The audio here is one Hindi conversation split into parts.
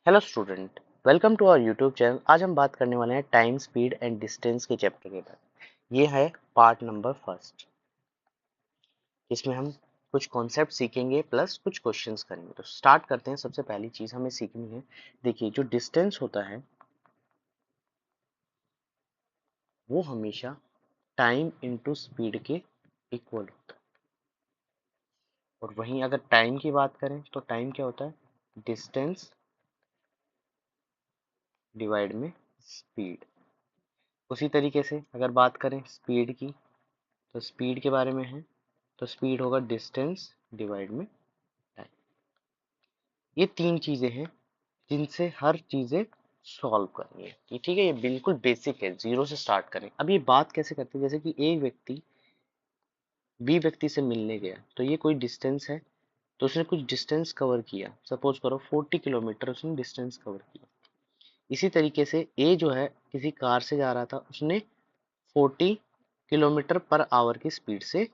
Hello student, welcome to our YouTube channel. आज हम बात करने वाले हैं टाइम, स्पीड एंड डिस्टेंस के चैप्टर के बारे में। ये है पार्ट नंबर फर्स्ट। इसमें हम कुछ कॉन्सेप्ट सीखेंगे प्लस कुछ क्वेश्चंस करेंगे। तो स्टार्ट करते हैं। सबसे पहली चीज हमें सीखनी है, देखिए जो डिस्टेंस होता है वो हमेशा टाइम इंटू स्पीड के इक्वल होता है। और वहीं अगर टाइम की बात करें तो टाइम क्या होता है, डिस्टेंस डिवाइड में स्पीड। उसी तरीके से अगर बात करें स्पीड की, तो स्पीड के बारे में है तो स्पीड होगा डिस्टेंस डिवाइड में टाइम। ये तीन चीजें हैं जिनसे हर चीजें सॉल्व करनी है। ये ठीक है, ये बिल्कुल बेसिक है, जीरो से स्टार्ट करें। अब ये बात कैसे करते हैं, जैसे कि एक व्यक्ति बी व्यक्ति से मिलने गया, तो ये कोई डिस्टेंस है, तो उसने कुछ डिस्टेंस कवर किया। सपोज करो 40 किलोमीटर उसने डिस्टेंस कवर किया। इसी तरीके से ए जो है किसी कार से जा रहा था, उसने 40 किलोमीटर पर आवर की स्पीड से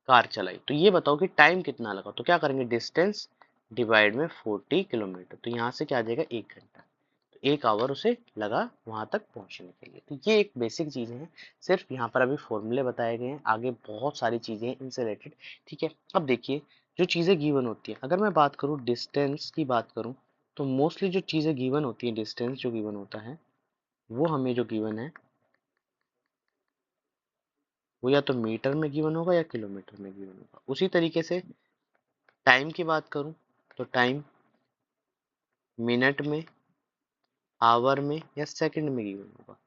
कार चलाई। तो ये बताओ कि टाइम कितना लगा। तो क्या करेंगे, डिस्टेंस डिवाइड में 40 किलोमीटर। तो यहाँ से क्या आ जाएगा, 1 घंटा। तो 1 आवर उसे लगा वहां तक पहुंचने के लिए। तो ये एक बेसिक चीजें हैं, सिर्फ यहाँ पर अभी फॉर्मूले बताए गए हैं, आगे बहुत सारी चीजें हैं इनसे रिलेटेड। ठीक है, अब देखिए जो चीजें गिवन होती हैं, अगर मैं बात करूँ डिस्टेंस की बात करूँ, तो मोस्टली जो चीजें गिवन होती है, डिस्टेंस जो गिवन होता है वो हमें जो गिवन है वो या तो मीटर में गिवन होगा या किलोमीटर में गिवन होगा। उसी तरीके से टाइम की बात करूं तो टाइम मिनट में, आवर में या सेकंड में गिवन होगा।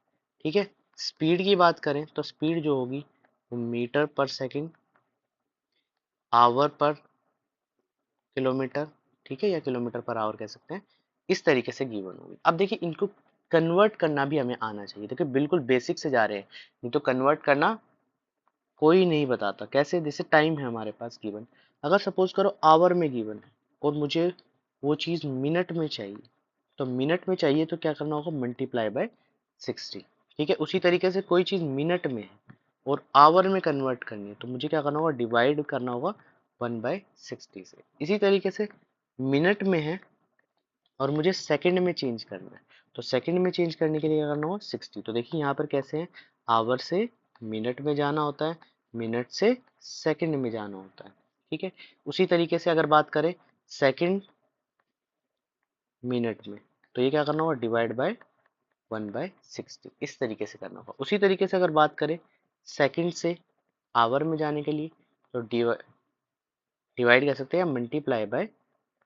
ठीक है, स्पीड की बात करें तो स्पीड जो होगी वो मीटर पर सेकंड, आवर पर किलोमीटर, ठीक है, या किलोमीटर पर आवर कह सकते हैं, इस तरीके से गिवन होगी। अब देखिए इनको कन्वर्ट करना भी हमें आना चाहिए। देखिए बिल्कुल बेसिक से जा रहे हैं, नहीं तो कन्वर्ट करना कोई नहीं बताता। कैसे, जैसे टाइम है हमारे पास गिवन, अगर सपोज करो आवर में गिवन है और मुझे वो चीज़ मिनट में चाहिए, तो मिनट में चाहिए तो क्या करना होगा, मल्टीप्लाई बाय 60। ठीक है, उसी तरीके से कोई चीज़ मिनट में है और आवर में कन्वर्ट करनी है, तो मुझे क्या करना होगा, डिवाइड करना होगा 1/60 से। इसी तरीके से मिनट में है और मुझे सेकंड में चेंज करना है, तो सेकंड में चेंज करने के लिए क्या करना होगा, 60। तो देखिए यहाँ पर कैसे है, आवर से मिनट में जाना होता है, मिनट से सेकंड में जाना होता है। ठीक है, उसी तरीके से अगर बात करें सेकंड मिनट में, तो ये क्या करना होगा, डिवाइड बाय 1/60, इस तरीके से करना होगा। उसी तरीके से अगर बात करें सेकंड से आवर में जाने के लिए, तो डिवाइड कर सकते हैं या मल्टीप्लाई बाय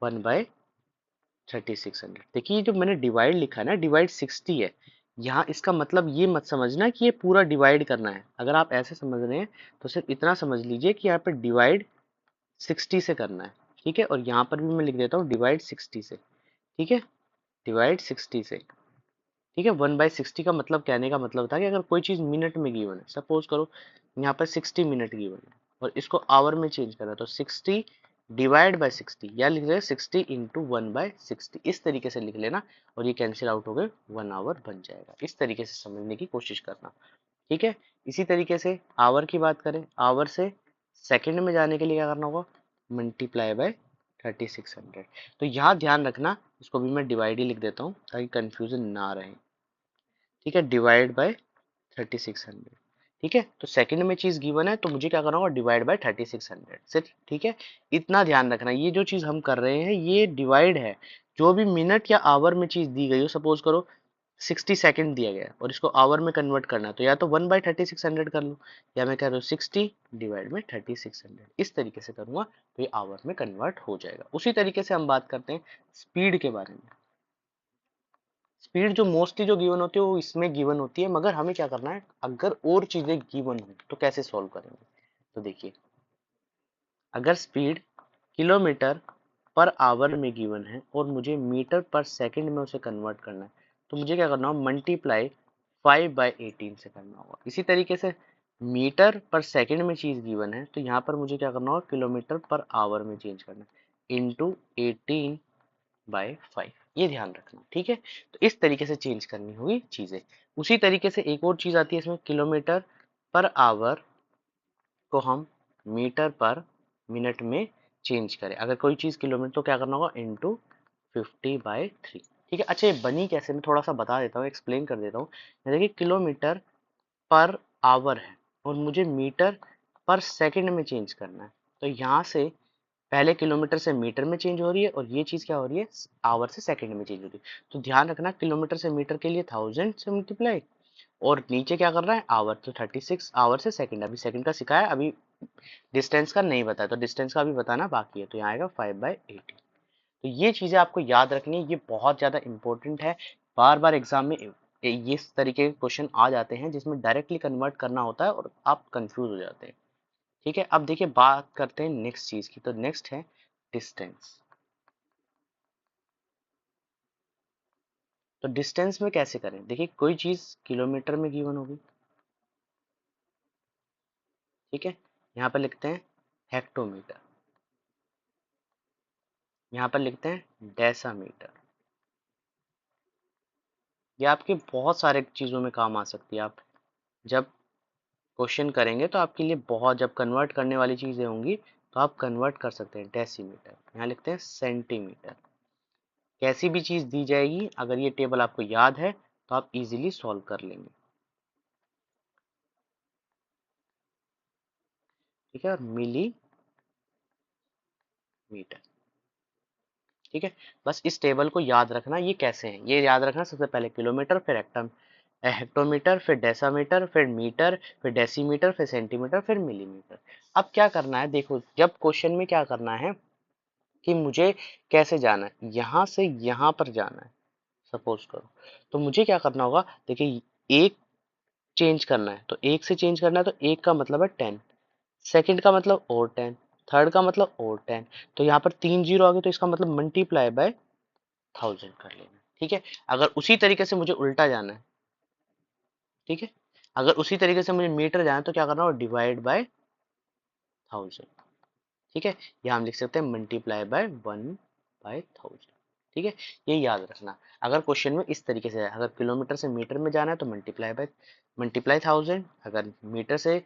1/3600। देखिए ये जो मैंने डिवाइड लिखा है ना, डिवाइड 60 है, यहाँ इसका मतलब ये मत समझना कि ये पूरा डिवाइड करना है। अगर आप ऐसे समझ रहे हैं तो सिर्फ इतना समझ लीजिए कि यहाँ पे डिवाइड 60 से करना है। ठीक है, और यहाँ पर भी मैं लिख देता हूँ डिवाइड 60 से। ठीक है, डिवाइड 60 से। ठीक है, 1/60 का मतलब, कहने का मतलब था कि अगर कोई चीज़ मिनट में गिवन है, सपोज करो यहाँ पर 60 मिनट गिवन है और इसको आवर में चेंज करना है, तो 60 डिवाइड बाय 60, या लिख लेना 60 × 1/60, इस तरीके से लिख लेना और ये कैंसिल आउट हो गए, 1 आवर बन जाएगा। इस तरीके से समझने की कोशिश करना। ठीक है, इसी तरीके से आवर की बात करें, आवर से सेकंड में जाने के लिए क्या करना होगा, मल्टीप्लाई बाय 3600। तो यहाँ ध्यान रखना, इसको भी मैं डिवाइड ही लिख देता हूँ ताकि कंफ्यूजन ना रहे। ठीक है, डिवाइड बाय 3600। ठीक है, तो सेकंड में चीज गिवन है तो मुझे क्या करना होगा, डिवाइड बाय 3600 सिर्फ। ठीक है, इतना ध्यान रखना, ये जो चीज हम कर रहे हैं ये डिवाइड है। जो भी मिनट या आवर में चीज दी गई हो, सपोज करो 60 सेकंड दिया गया है और इसको आवर में कन्वर्ट करना है, तो या तो 1/3600 कर लो, या मैं कह रहा हूँ 60 डिवाइड में 3600, इस तरीके से करूंगा तो ये आवर में कन्वर्ट हो जाएगा। उसी तरीके से हम बात करते हैं स्पीड के बारे में। स्पीड जो मोस्टली जो गिवन होती है वो इसमें गिवन होती है, मगर हमें क्या करना है, अगर और चीजें गिवन हो तो कैसे सॉल्व करेंगे। तो देखिए अगर स्पीड किलोमीटर पर आवर में गिवन है और मुझे मीटर पर सेकंड में उसे कन्वर्ट करना है, तो मुझे क्या करना होगा, मल्टीप्लाई 5/18 से करना होगा। इसी तरीके से मीटर पर सेकंड में चीज गिवन है तो यहाँ पर मुझे क्या करना होगा, किलोमीटर पर आवर में चेंज करना है, इंटू 18/5। ये ध्यान रखना। ठीक है, तो इस तरीके से चेंज करनी होगी चीजें। उसी तरीके से एक और चीज आती है इसमें, किलोमीटर पर आवर को हम मीटर पर मिनट में चेंज करें। अगर कोई चीज किलोमीटर तो क्या करना होगा, इंटू 50/3। ठीक है, अच्छा ये बनी कैसे, मैं थोड़ा सा बता देता हूँ, एक्सप्लेन कर देता हूँ। देखिए किलोमीटर पर आवर है और मुझे मीटर पर सेकंड में चेंज करना है, तो यहाँ से पहले किलोमीटर से मीटर में चेंज हो रही है और ये चीज़ क्या हो रही है, आवर से सेकंड में चेंज हो रही है। तो ध्यान रखना किलोमीटर से मीटर के लिए 1000 से मल्टीप्लाई, और नीचे क्या कर रहा है आवर, तो 36 आवर से सेकंड, अभी सेकंड का सिखाया, अभी डिस्टेंस का नहीं बताया, तो डिस्टेंस का भी बताना बाकी है, तो यहाँ आएगा 5/80। तो ये चीज़ें आपको याद रखनी है, ये बहुत ज़्यादा इंपॉर्टेंट है। बार बार एग्जाम में ये इस तरीके के क्वेश्चन आ जाते हैं जिसमें डायरेक्टली कन्वर्ट करना होता है और आप कंफ्यूज हो जाते हैं। ठीक है, अब देखिए बात करते हैं नेक्स्ट चीज़ की, तो नेक्स्ट है डिस्टेंस। तो डिस्टेंस में कैसे करें, देखिए कोई चीज़ किलोमीटर में गिवन होगी, ठीक है, यहाँ पर लिखते हैं हेक्टोमीटर, यहाँ पर लिखते हैं डेसीमीटर। ये आपके बहुत सारे चीज़ों में काम आ सकती है, आप जब क्वेश्चन करेंगे तो आपके लिए बहुत, जब कन्वर्ट करने वाली चीज़ें होंगी तो आप कन्वर्ट कर सकते हैं। डेसीमीटर, यहाँ लिखते हैं सेंटीमीटर। कैसी भी चीज़ दी जाएगी, अगर ये टेबल आपको याद है तो आप इजीली सॉल्व कर लेंगे। ठीक है, और मिलीमीटर, ठीक है, बस इस टेबल को याद रखना, ये कैसे है ये याद रखना। सबसे पहले किलोमीटर, फिर हेक्टोमीटर, फिर डेसीमीटर, फिर मीटर, फिर डेसीमीटर, फिर सेंटीमीटर, फिर मिलीमीटर। अब क्या करना है, देखो जब क्वेश्चन में क्या करना है कि मुझे कैसे जाना है, यहाँ से यहाँ पर जाना है सपोज करो, तो मुझे क्या करना होगा, देखिए एक चेंज करना है, तो एक से चेंज करना है, तो एक का मतलब है 10, सेकंड का मतलब और 10, थर्ड का मतलब और 10, तो यहाँ पर 3 जीरो आ गए, तो इसका मतलब मल्टीप्लाई बाय 1000 कर लेना। ठीक है, अगर उसी तरीके से मुझे उल्टा जाना है, ठीक है, अगर उसी तरीके से मुझे मीटर जाना है तो क्या करना होगा, डिवाइड बाय 1000। ठीक है, या हम लिख सकते हैं मल्टीप्लाई बाय 1/1000। ठीक है, ये याद रखना। अगर क्वेश्चन में इस तरीके से है, अगर किलोमीटर से मीटर में जाना है तो मल्टीप्लाई 1000, अगर मीटर से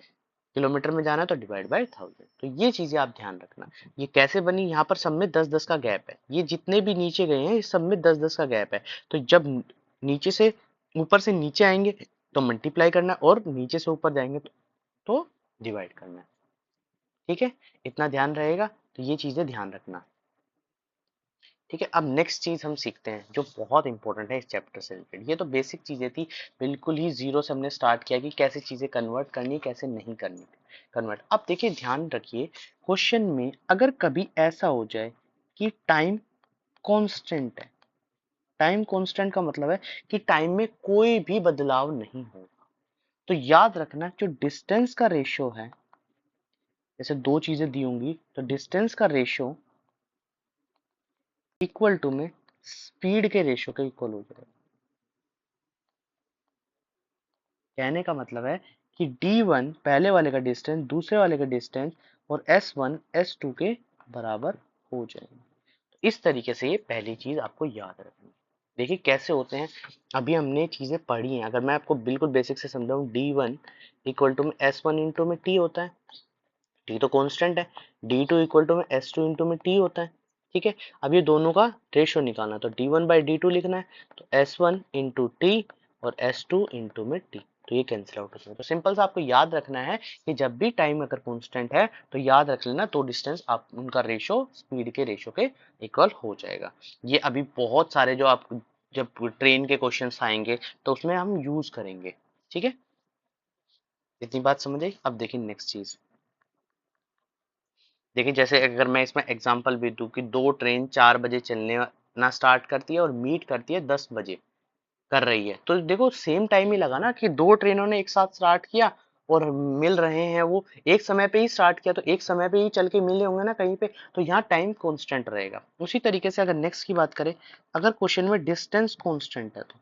किलोमीटर में जाना है तो डिवाइड बाय 1000। तो ये चीजें आप ध्यान रखना। ये कैसे बनी, यहाँ पर सब में 10-10 का गैप है, ये जितने भी नीचे गए हैं इस सब में 10-10 का गैप है, तो जब नीचे से ऊपर से नीचे आएंगे तो मल्टीप्लाई करना है, और नीचे से ऊपर जाएंगे तो डिवाइड करना है। ठीक है, इतना ध्यान रहेगा, तो ये चीजें ध्यान रखना। ठीक है, अब नेक्स्ट चीज हम सीखते हैं जो बहुत इंपॉर्टेंट है इस चैप्टर से रिलेटेड। ये तो बेसिक चीजें थी, बिल्कुल ही जीरो से हमने स्टार्ट किया कि कैसे चीजें कन्वर्ट करनी कैसे नहीं करनी कन्वर्ट। अब देखिए ध्यान रखिए, क्वेश्चन में अगर कभी ऐसा हो जाए कि टाइम कांस्टेंट है, टाइम कांस्टेंट का मतलब है कि टाइम में कोई भी बदलाव नहीं होगा, तो याद रखना जो डिस्टेंस का रेशियो है, जैसे दो चीजें दी होंगी तो डिस्टेंस का रेशियो इक्वल टू में स्पीड के रेशियो के इक्वल हो जाएगा। कहने का मतलब है कि D1 पहले वाले का डिस्टेंस दूसरे वाले का डिस्टेंस और S1 S2 के बराबर हो जाएंगे। तो इस तरीके से ये पहली चीज आपको याद रखनी है। देखिए कैसे होते हैं, अभी हमने चीजें पढ़ी हैं, अगर मैं आपको बिल्कुल बेसिक से समझाऊं, D1 इक्वल टू में S1 इंटू में T होता है, T तो कांस्टेंट है, D2 इक्वल टू में S2 इंटू में T होता है। ठीक है, अब ये दोनों का रेशियो निकालना है, तो D1/D2 लिखना है, तो S1 इंटू टी और S2 इंटू में T, तो ये कैंसिल आउट हो जाएगा। तो सिंपल सा आपको याद रखना है कि जब भी टाइम अगर कांस्टेंट है तो याद रख लेना, तो डिस्टेंस आप उनका रेशियो स्पीड के रेशियो के इक्वल हो जाएगा। ये अभी बहुत सारे जो आप जब ट्रेन के क्वेश्चंस आएंगे तो उसमें हम यूज करेंगे। ठीक है, इतनी बात समझ आई। अब देखिए नेक्स्ट चीज, देखिए जैसे अगर मैं इसमें एग्जांपल भी दूं कि दो ट्रेन 4 बजे चलने ना स्टार्ट करती है और मीट करती है 10 बजे कर रही है, तो देखो सेम टाइम ही लगा ना कि दो ट्रेनों ने एक साथ स्टार्ट किया और मिल रहे हैं, वो एक समय पे ही स्टार्ट किया तो एक समय पे ही चल के मिले होंगे ना कहीं पे, तो यहाँ टाइम कांस्टेंट रहेगा। उसी तरीके से अगर नेक्स्ट की बात करें, अगर क्वेश्चन में डिस्टेंस कांस्टेंट है, तो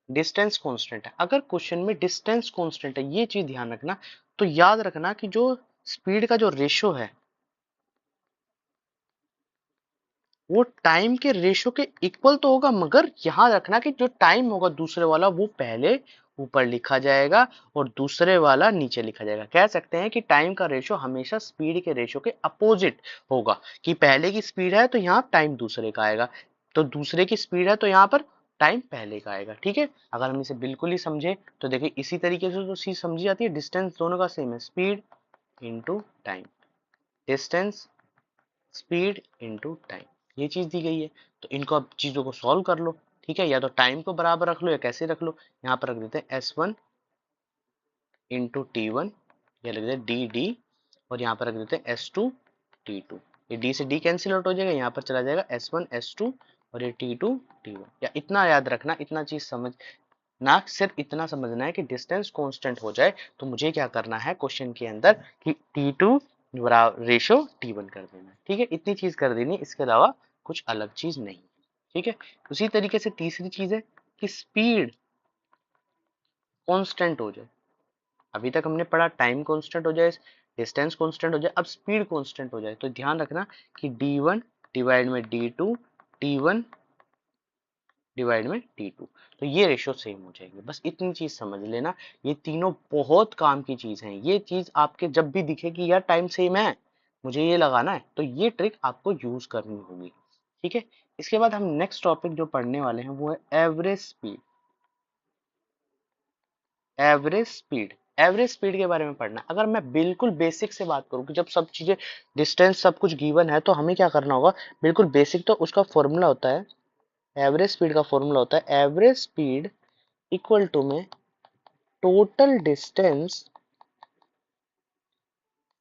डिस्टेंस कांस्टेंट है, अगर क्वेश्चन में डिस्टेंस कांस्टेंट है, ये चीज ध्यान रखना, तो याद रखना कि जो स्पीड का जो रेशो है वो टाइम के रेशो के इक्वल तो होगा, मगर यहाँ रखना कि जो टाइम होगा दूसरे वाला वो पहले ऊपर लिखा जाएगा और दूसरे वाला नीचे लिखा जाएगा। कह सकते हैं कि टाइम का रेशो हमेशा स्पीड के रेशो के अपोजिट होगा, कि पहले की स्पीड है तो यहाँ टाइम दूसरे का आएगा, तो दूसरे की स्पीड है तो यहाँ पर टाइम पहले का आएगा। ठीक है, अगर हम इसे बिल्कुल ही समझे तो देखिए इसी तरीके से तो चीज समझी जाती है, डिस्टेंस दोनों का सेम है, speed into time, distance speed into time, ये चीज दी गई है। तो इनको अब चीजों को सॉल्व कर लो। ठीक है, या तो टाइम को बराबर रख लो या कैसे रख लो, यहाँ पर रख देते हैं S1 इंटू T1, या लिख देते हैं डी डी, और यहाँ पर रख देते हैं S2 T2। ये डी से डी कैंसिल आउट हो जाएगा, यहाँ पर चला जाएगा S1 S2 और ये T2 T1। या इतना याद रखना, इतना चीज समझ ना, सिर्फ इतना समझना है कि डिस्टेंस कांस्टेंट हो जाए तो मुझे क्या करना है क्वेश्चन के अंदर कि T2 रेशो T1 कर देना है। ठीक है, इतनी चीज कर देनी है, इसके अलावा कुछ अलग चीज नहीं। ठीक है, उसी तरीके से तीसरी चीज है कि स्पीड कांस्टेंट हो जाए। अभी तक हमने पढ़ा टाइम कांस्टेंट हो जाए, डिस्टेंस कांस्टेंट हो जाए, अब स्पीड कांस्टेंट हो जाए। तो ध्यान रखना कि D1 डिवाइड में D2, T1 डिवाइड में T2, तो ये रेशो सेम हो जाएगी। बस इतनी चीज समझ लेना, ये तीनों बहुत काम की चीज हैं। ये चीज आपके जब भी दिखे कि यार टाइम सेम है, मुझे ये लगाना है, तो ये ट्रिक आपको यूज करनी होगी। ठीक है, इसके बाद हम नेक्स्ट टॉपिक जो पढ़ने वाले हैं वो है average speed. Average speed, average speed के बारे में पढ़ना। अगर मैं बिल्कुल बेसिक से बात करूं कि जब सब चीजें डिस्टेंस सब कुछ गिवन है तो हमें क्या करना होगा, बिल्कुल बेसिक, तो उसका फॉर्मूला होता है, एवरेज स्पीड का फॉर्मूला होता है एवरेज स्पीड इक्वल टू में टोटल डिस्टेंस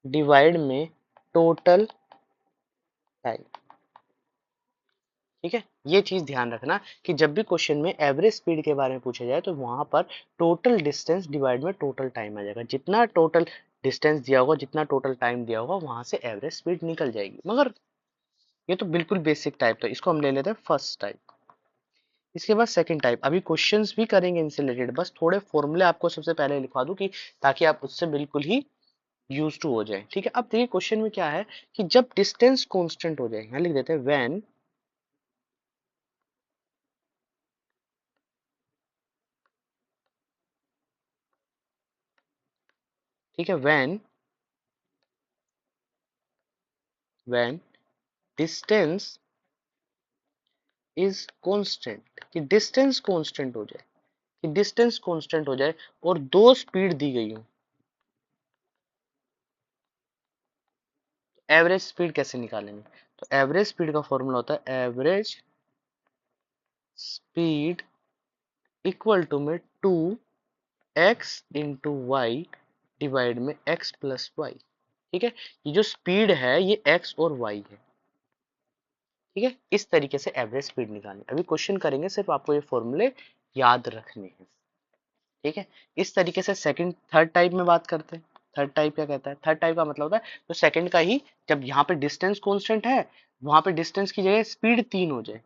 डिवाइड में टोटल टाइम। ठीक है, ये चीज ध्यान रखना कि जब भी क्वेश्चन में एवरेज स्पीड के बारे में पूछा जाए तो वहां पर टोटल डिस्टेंस डिवाइड में टोटल टाइम आ जाएगा। जितना टोटल डिस्टेंस दिया होगा, जितना टोटल टाइम दिया होगा, वहां से एवरेज स्पीड निकल जाएगी। मगर ये तो बिल्कुल बेसिक टाइप था, इसको हम ले लेते हैं फर्स्ट टाइप। इसके बाद सेकंड टाइप, अभी क्वेश्चंस भी करेंगे इनसे रिलेटेड, बस थोड़े फॉर्मूले आपको सबसे पहले लिखवा दूं कि ताकि आप उससे बिल्कुल ही यूज टू हो जाए। ठीक है, अब देखिए क्वेश्चन में क्या है कि जब डिस्टेंस कांस्टेंट हो जाए, यहाँ लिख देते हैं व्हेन ठीक है, व्हेन डिस्टेंस इज कांस्टेंट, कि डिस्टेंस कांस्टेंट हो जाए, कि डिस्टेंस कांस्टेंट हो जाए और दो स्पीड दी गई हो, एवरेज स्पीड कैसे निकालेंगे। तो एवरेज स्पीड का फॉर्मूला होता है एवरेज स्पीड इक्वल टू में 2x इंटू वाई डिवाइड में x प्लस वाई। ठीक है, ये जो स्पीड है ये x और y है। ठीक है, इस तरीके से एवरेज स्पीड निकालनी। अभी क्वेश्चन करेंगे, सिर्फ आपको ये फॉर्मूले याद रखने हैं। ठीक है, इस तरीके से सेकंड थर्ड टाइप में बात करते हैं। थर्ड टाइप क्या कहता है, थर्ड टाइप का मतलब होता है तो सेकंड का ही, जब यहाँ पे डिस्टेंस कांस्टेंट है वहां पे डिस्टेंस की जगह स्पीड 3 हो जाए।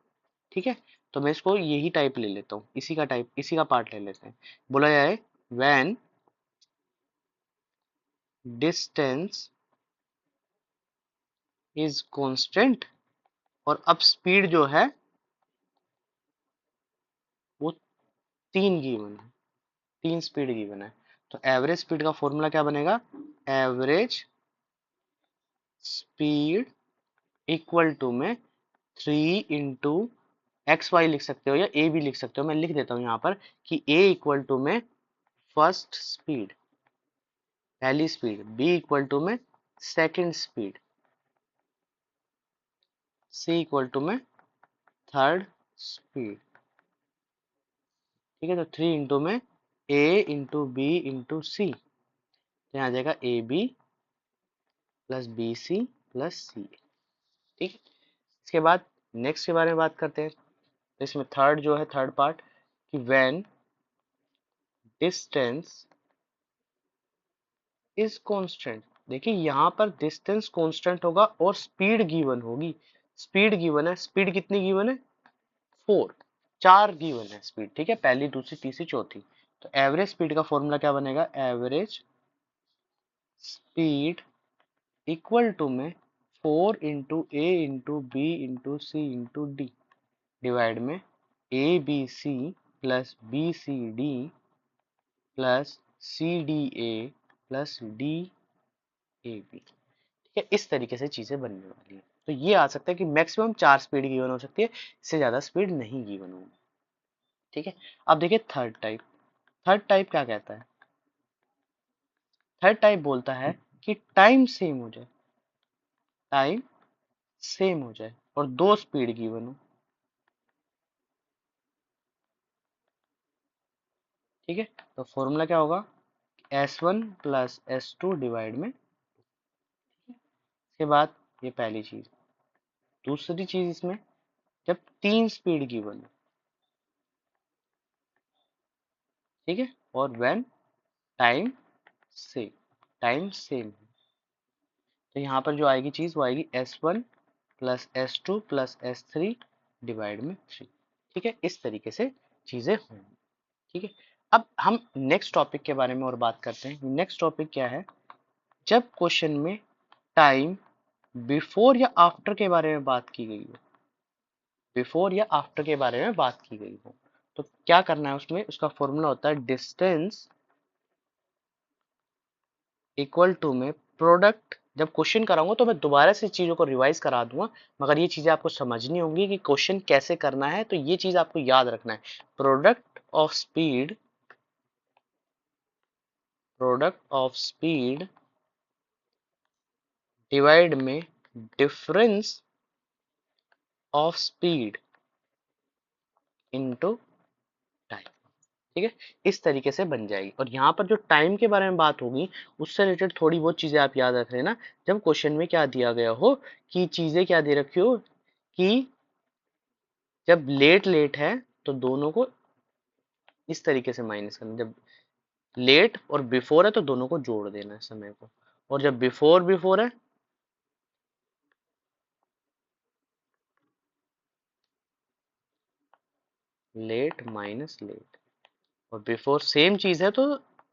ठीक है, तो मैं इसको यही टाइप ले लेता हूँ, इसी का टाइप, इसी का पार्ट ले लेते हैं। बोला जाए व्हेन डिस्टेंस इज कांस्टेंट, और अब स्पीड जो है वो 3 गिवन है, 3 स्पीड गिवन है। तो एवरेज स्पीड का फॉर्मूला क्या बनेगा, एवरेज स्पीड इक्वल टू में 3 इंटू एक्स वाई लिख सकते हो या ए भी लिख सकते हो, मैं लिख देता हूँ यहाँ पर कि ए इक्वल टू में फर्स्ट स्पीड, पहली स्पीड, बी इक्वल टू में second speed, C equal to में थर्ड स्पीड। ठीक है, तो 3 इंटू में A into B into C, तो यहाँ आ जाएगा A B plus B C plus C. ठीक है, इसके बाद नेक्स्ट के बारे में बात करते हैं। तो इसमें थर्ड जो है, थर्ड पार्ट, कि व्हेन डिस्टेंस इज कांस्टेंट। देखिए यहाँ पर डिस्टेंस कांस्टेंट होगा और स्पीड गिवन होगी। स्पीड गिवन है, स्पीड कितनी गिवन है, 4, 4 गिवन है स्पीड। ठीक है, पहली दूसरी तीसरी चौथी। तो एवरेज स्पीड का फॉर्मूला क्या बनेगा, एवरेज स्पीड इक्वल टू में 4 into A into B into C into D divide में A B C plus B C D plus CDA plus DAB। ठीक है, इस तरीके से चीजें बनने वाली है। तो ये आ सकता है कि मैक्सिमम 4 स्पीड गिवन हो सकती है, इससे ज्यादा स्पीड नहीं गिवन होगी। ठीक है, अब देखिए थर्ड टाइप। थर्ड टाइप क्या कहता है? थर्ड टाइप बोलता है कि टाइम सेम हो जाए, टाइम सेम हो जाए और 2 स्पीड गिवन हो। ठीक है, तो फॉर्मूला क्या होगा? S1 प्लस S2 डिवाइड में, इसके बाद ये पहली चीज। दूसरी चीज इसमें, जब 3 स्पीड गिवन हो, ठीक है, और when time same, time same, तो यहाँ पर जो आएगी चीज वो आएगी S1 plus S2 plus S3 divide में 3। ठीक है, इस तरीके से चीजें होंगी। ठीक है, अब हम नेक्स्ट टॉपिक के बारे में और बात करते हैं। नेक्स्ट टॉपिक क्या है? जब क्वेश्चन में टाइम बिफोर या आफ्टर के बारे में बात की गई हो, बिफोर या आफ्टर के बारे में बात की गई हो, तो क्या करना है उसमें? उसका फॉर्मूला होता है डिस्टेंस इक्वल टू में प्रोडक्ट। जब क्वेश्चन कराऊंगा तो मैं दोबारा से चीजों को रिवाइज करा दूंगा, मगर ये चीजें आपको समझनी होंगी कि क्वेश्चन कैसे करना है, तो ये चीज आपको याद रखना है। Product of speed, product of speed divide में difference of speed into time. ठीक है, इस तरीके से बन जाएगी। और यहाँ पर जो टाइम के बारे में बात होगी, उससे रिलेटेड थोड़ी बहुत चीजें आप याद रख लेना। जब क्वेश्चन में क्या दिया गया हो कि चीजें क्या दे रखी हो कि जब लेट लेट है तो दोनों को इस तरीके से माइनस करना, जब लेट और बिफोर है तो दोनों को जोड़ देना है समय को, और जब बिफोर बिफोर है लेट माइनस लेट, और बिफोर सेम चीज है तो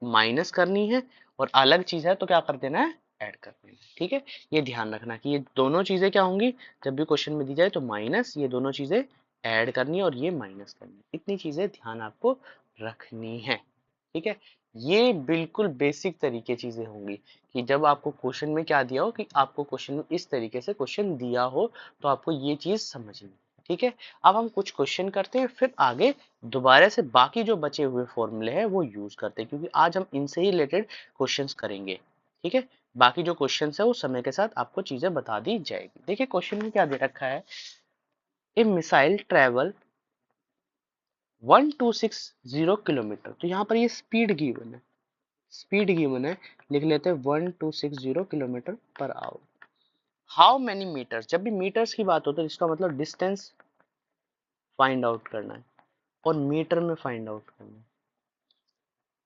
माइनस करनी है, और अलग चीज है तो क्या कर देना है? ऐड कर देना है। ठीक है, ये ध्यान रखना कि ये दोनों चीजें क्या होंगी, जब भी क्वेश्चन में दी जाए तो माइनस, ये दोनों चीजें ऐड करनी है और ये माइनस करनी है। इतनी चीजें ध्यान आपको रखनी है। ठीक है, ये बिल्कुल बेसिक तरीके चीजें होंगी कि जब आपको क्वेश्चन में क्या दिया हो, कि आपको क्वेश्चन में इस तरीके से क्वेश्चन दिया हो, तो आपको ये चीज समझनी है। ठीक है, अब हम कुछ क्वेश्चन करते हैं, फिर आगे दोबारा से बाकी जो बचे हुए फॉर्मूले हैं वो यूज करते हैं, क्योंकि आज हम इनसे ही रिलेटेड क्वेश्चंस करेंगे। ठीक है, बाकी जो क्वेश्चंस है वो समय के साथ आपको चीजें बता दी जाएगी। देखिए क्वेश्चन में क्या दे रखा है, ए मिसाइल ट्रेवल 1260 किलोमीटर। तो यहाँ पर ये स्पीड गिवन है, स्पीड गिवन है, लिख लेते हैं 1260 kilometre per our. How many metres, जब भी मीटर्स की बात होती है इसका मतलब डिस्टेंस फाइंड आउट करना है, और मीटर में फाइंड आउट करना है,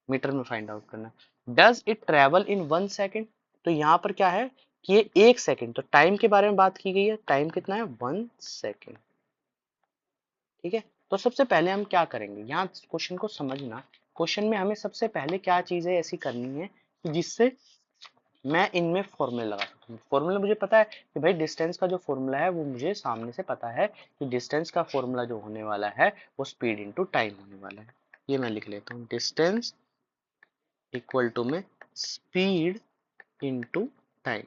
मीटर में फाइंड आउट करना है। Does it travel in 1 second, तो यहाँ पर क्या है कि ये 1 सेकेंड, तो टाइम के बारे में बात की गई है, टाइम कितना है? 1 सेकेंड। ठीक है, तो सबसे पहले हम क्या करेंगे, यहाँ क्वेश्चन को समझना। क्वेश्चन में हमें सबसे पहले क्या चीजें ऐसी करनी है कि जिससे मैं इनमें फॉर्मूला लगा सकता हूँ। फॉर्मूला मुझे पता है कि भाई डिस्टेंस का जो फॉर्मूला है वो मुझे सामने से पता है कि डिस्टेंस का फॉर्मूला जो होने वाला है वो स्पीड इनटू टाइम होने वाला है। ये मैं लिख लेता हूँ, डिस्टेंस इक्वल टू में स्पीड इनटू टाइम।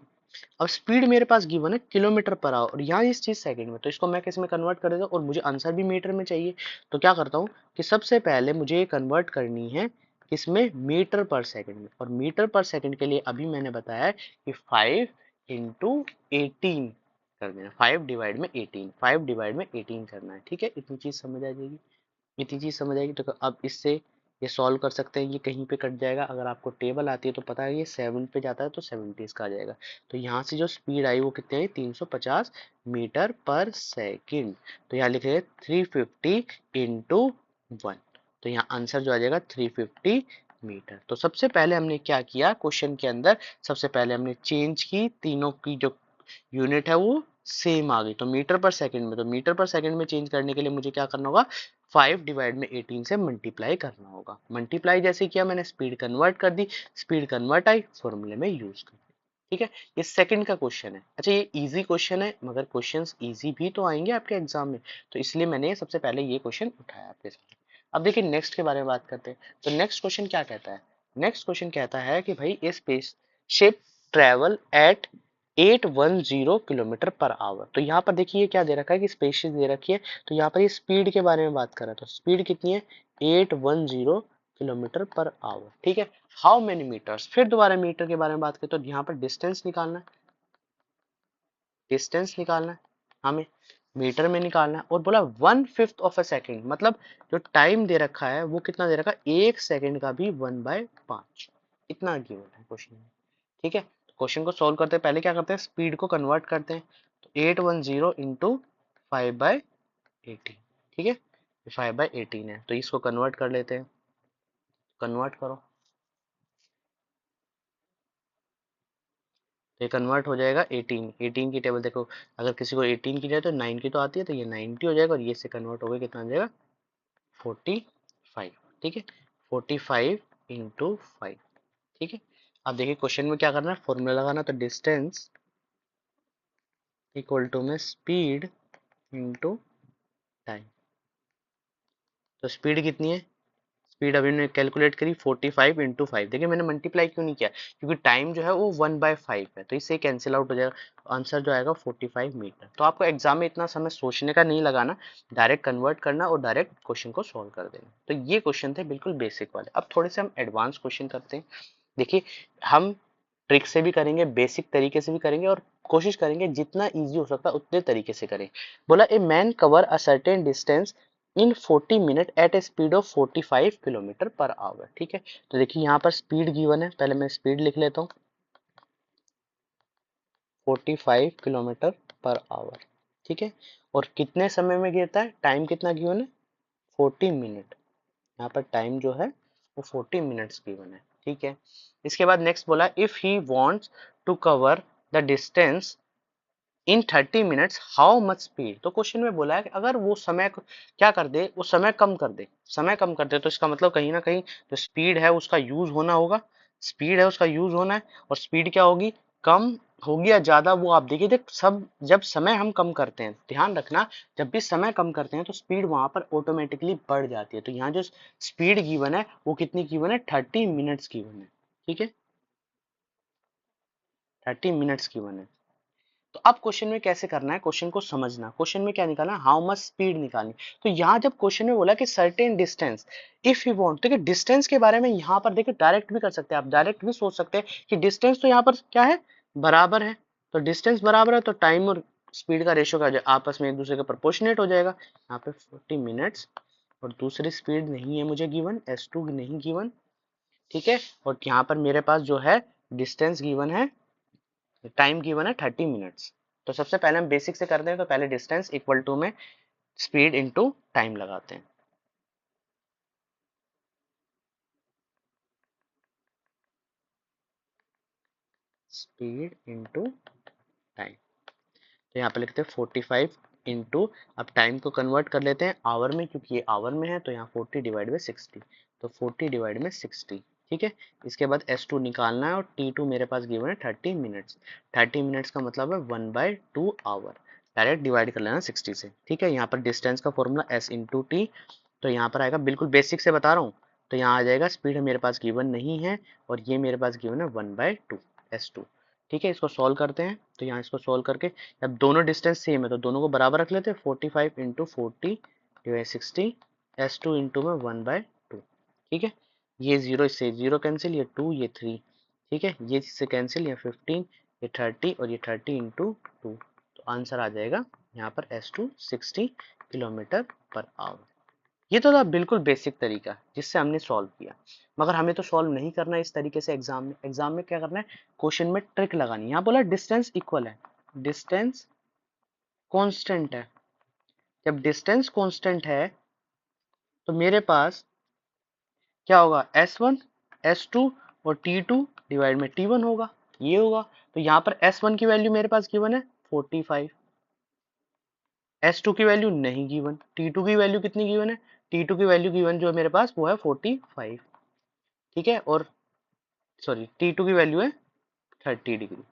अब स्पीड मेरे पास गिवन है किलोमीटर पर आवर, और यहाँ इस चीज सेकंड में, तो इसको मैं किस में कन्वर्ट कर देता हूँ, और मुझे आंसर भी मीटर में चाहिए। तो क्या करता हूँ कि सबसे पहले मुझे ये कन्वर्ट करनी है किसमें? मीटर पर सेकंड में। और मीटर पर सेकंड के लिए अभी मैंने बताया है कि 5 × 18 कर देना, 5/18, 5/18 करना है। ठीक है, इतनी चीज समझ आ जाएगी, इतनी चीज समझ आएगी। तो अब इससे ये सॉल्व कर सकते हैं, ये कहीं पे कट जाएगा। अगर आपको टेबल आती है तो पता है ये 7 पे जाता है तो 70 का आ जाएगा। तो यहाँ से जो स्पीड आई वो कितनी आई? 350 मीटर पर सेकंड। तो यहाँ लिख रहे 350 इंटू 1, तो यहाँ आंसर जो आ जाएगा 350 मीटर। तो सबसे पहले हमने क्या किया क्वेश्चन के अंदर, सबसे पहले हमने चेंज की, तीनों की जो यूनिट है वो सेम आ गई। तो मीटर पर सेकंड में, तो मीटर पर सेकंड में चेंज करने के लिए मुझे क्या करना होगा? 5/18 से मल्टीप्लाई करना होगा। मल्टीप्लाई जैसे किया मैंने, स्पीड कन्वर्ट कर दी, स्पीड कन्वर्ट आई, फॉर्मूले में यूज कर दी। ठीक है, ये सेकंड का क्वेश्चन है। अच्छा, ये इजी क्वेश्चन है, मगर क्वेश्चंस इजी भी तो आएंगे आपके एग्जाम में, तो इसलिए मैंने सबसे पहले ये क्वेश्चन उठाया आपके सामने। अब देखिए नेक्स्ट के बारे में बात करते हैं। तो नेक्स्ट क्वेश्चन क्या कहता है? नेक्स्ट क्वेश्चन कहता है कि भाई a spaceship travel at 810 kilometre per hour. तो यहाँ पर देखिए क्या दे रखा है कि स्पेसशिप दे रखी है, तो यहाँ पर ये स्पीड के बारे में बात कर रहा है। तो स्पीड कितनी है? 810 किलोमीटर पर आवर। ठीक है, हाउ मेनी मीटर्स, फिर दोबारा मीटर के बारे में बात करें तो यहाँ पर डिस्टेंस निकालना है, डिस्टेंस निकालना है हमें, मीटर में निकालना है। और बोला 1/5 ऑफ अ सेकेंड, मतलब जो टाइम दे रखा है वो कितना दे रखा है? 1 सेकेंड का भी 1/5, इतना गिवन है क्वेश्चन में। ठीक है, क्वेश्चन को सोल्व करते हैं, पहले क्या करते हैं? स्पीड को कन्वर्ट करते हैं। तो 810 इंटू 5/18। ठीक है, 5/18 है, तो इसको कन्वर्ट कर लेते हैं। कन्वर्ट करो, तो ये कन्वर्ट हो जाएगा 18। 18 की टेबल देखो, अगर किसी को 18 की जाए तो 9 की तो आती है, तो ये 90 हो जाएगा, और ये से कन्वर्ट हो गया कितना आ जाएगा? 45। ठीक है, 45 इंटू 5। ठीक है, अब देखिए क्वेश्चन में क्या करना है, फॉर्मूला लगाना। तो डिस्टेंस इक्वल टू में स्पीड इंटू टाइम। तो स्पीड कितनी है? स्पीड अभी मैंने कैलकुलेट करी 45 इंटू 5। देखिए मैंने मल्टीप्लाई क्यों नहीं किया, क्योंकि टाइम जो है वो 1/5 है, तो इससे कैंसिल आउट हो जाएगा। आंसर जो आएगा 45 मीटर। तो आपको एग्जाम में इतना समय सोचने का नहीं लगाना, डायरेक्ट कन्वर्ट करना और डायरेक्ट क्वेश्चन को सॉल्व कर देना। तो ये क्वेश्चन थे बिल्कुल बेसिक वाले। अब थोड़े से हम एडवांस क्वेश्चन करते हैं। देखिए हम ट्रिक से भी करेंगे, बेसिक तरीके से भी करेंगे, और कोशिश करेंगे जितना इजी हो सकता है उतने तरीके से करें। बोला a man cover a certain distance in 40 minute at a speed of 45 kilometre per hour. ठीक है, तो देखिए यहाँ पर स्पीड गिवन है, पहले मैं स्पीड लिख लेता हूँ, 45 किलोमीटर पर आवर। ठीक है, और कितने समय में गिरता है, टाइम कितना गिवन है? 40 मिनट। यहाँ पर टाइम जो है वो 40 मिनट्स गिवन है। ठीक है, इसके बाद नेक्स्ट बोला if he wants to cover the distance in 30 minutes how much speed. तो क्वेश्चन में बोला है कि अगर वो समय क्या कर दे, वो समय कम कर दे, समय कम कर दे, तो इसका मतलब कहीं ना कहीं जो स्पीड है उसका यूज होना होगा। स्पीड है उसका यूज होना है, और स्पीड क्या होगी? कम होगी या ज्यादा, वो आप देखिए। देख सब जब समय हम कम करते हैं, ध्यान रखना, जब भी समय कम करते हैं तो स्पीड वहां पर ऑटोमेटिकली बढ़ जाती है। तो यहाँ जो स्पीड गिवन है वो कितनी गिवन है? 30 मिनट्स गिवन है। ठीक है, 30 मिनट्स गिवन है। तो अब क्वेश्चन में कैसे करना है, क्वेश्चन को समझना। क्वेश्चन में क्या निकालना है? हाउ मच स्पीड निकालनी। तो यहाँ जब क्वेश्चन में बोला कि certain distance if you want, देखिए डिस्टेंस के बारे में यहाँ पर देखिए डायरेक्ट भी कर सकते हैं आप, डायरेक्ट भी सोच सकते हैं कि डिस्टेंस तो यहाँ पर क्या है? बराबर है। तो डिस्टेंस बराबर है तो टाइम और स्पीड का रेशियो का आपस में एक दूसरे का प्रोपोर्शनेट हो जाएगा। यहाँ पे 40 मिनट्स, और दूसरी स्पीड नहीं है मुझे गिवन, S2 नहीं गिवन। ठीक है, और यहाँ पर मेरे पास जो है डिस्टेंस गिवन है, टाइम गिवन है 30 मिनट्स। तो सबसे पहले हम बेसिक से करते हैं, तो पहले डिस्टेंस इक्वल टू में स्पीड इनटू टाइम लगाते हैं। स्पीड इनटू टाइम, तो यहाँ पे लिखते हैं 45 इंटू, अब टाइम को कन्वर्ट कर लेते हैं आवर में, क्योंकि ये आवर में है, तो यहाँ 40 डिवाइड बाई 60, तो 40 डिवाइड में 60। ठीक है, इसके बाद S2 निकालना है, और T2 मेरे पास गिवन है 30 मिनट्स। 30 मिनट्स का मतलब है 1/2 आवर। डायरेक्ट डिवाइड कर लेना 60 से। ठीक है, यहाँ पर डिस्टेंस का फॉर्मूला S इंटू टी, तो यहाँ पर आएगा, बिल्कुल बेसिक से बता रहा हूँ। तो यहाँ आ जाएगा, स्पीड मेरे पास गिवन नहीं है, और ये मेरे पास गिवन है 1/2 S2। ठीक है, इसको सॉल्व करते हैं। तो यहाँ इसको सॉल्व करके, अब दोनों डिस्टेंस सेम है तो दोनों को बराबर रख लेते हैं। 45 इंटू 40 डिवाइड 60, S2 इंटू में 1/2। ठीक है, ये जीरो इससे जीरो कैंसिल, ये 2 ये 3। ठीक है, ये इससे कैंसिल, ये 15 ये 30, और ये 30 इंटू 2। तो आंसर आ जाएगा यहाँ पर S2 60 किलोमीटर पर आवर। ये तो था बिल्कुल बेसिक तरीका जिससे हमने सॉल्व किया, मगर हमें तो सॉल्व नहीं करना है इस तरीके से। एग्जाम में, एग्जाम में क्या करना है, क्वेश्चन में ट्रिक लगानी है। यहाँ बोला डिस्टेंस इक्वल है, डिस्टेंस कांस्टेंट है। जब डिस्टेंस कांस्टेंट है तो मेरे पास क्या होगा? S1 S2 और T2 डिवाइड में T1 होगा, ये होगा। तो यहाँ पर S1 की वैल्यू मेरे पास गिवन है 45, S2 की वैल्यू नहीं गिवन, T2 की वैल्यू कितनी गिवन है? T2 की वैल्यू गिवन जो है मेरे पास वो है 45। ठीक है, और सॉरी T2 की वैल्यू है 30 डिग्री।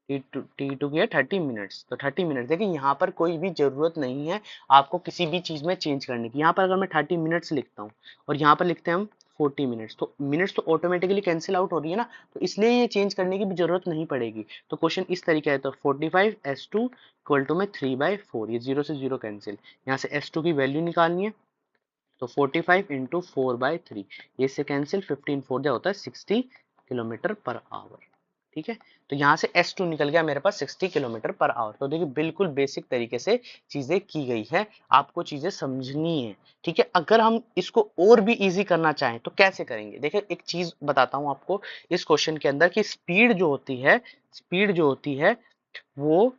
T2 की है 30 मिनट्स, तो 30 मिनट्स। देखिए यहाँ पर कोई भी जरूरत नहीं है आपको किसी भी चीज में चेंज करने की। यहाँ पर अगर मैं 30 मिनट्स लिखता हूँ और यहाँ पर लिखते हैं हम 40 मिनट्स, तो मिनट्स तो ऑटोमेटिकली कैंसिल आउट हो रही है ना, तो इसलिए ये चेंज करने की भी जरूरत नहीं पड़ेगी। तो क्वेश्चन इस तरीके है, तो 45s2 इक्वल टू में 3/4, ये 0 से 0 कैंसिल, यहाँ से s2 की वैल्यू निकालनी है, तो 45 इंटू 4/3, ये से कैंसिल, 15 4 जा होता है 60 किलोमीटर पर आवर। ठीक है, तो यहाँ से S2 निकल गया मेरे पास 60 किलोमीटर पर आवर। तो देखिए बिल्कुल बेसिक तरीके से चीजें की गई है, आपको चीजें समझनी है। ठीक है, अगर हम इसको और भी इजी करना चाहें तो कैसे करेंगे? देखिए एक चीज बताता हूँ आपको इस क्वेश्चन के अंदर कि स्पीड जो होती है वो,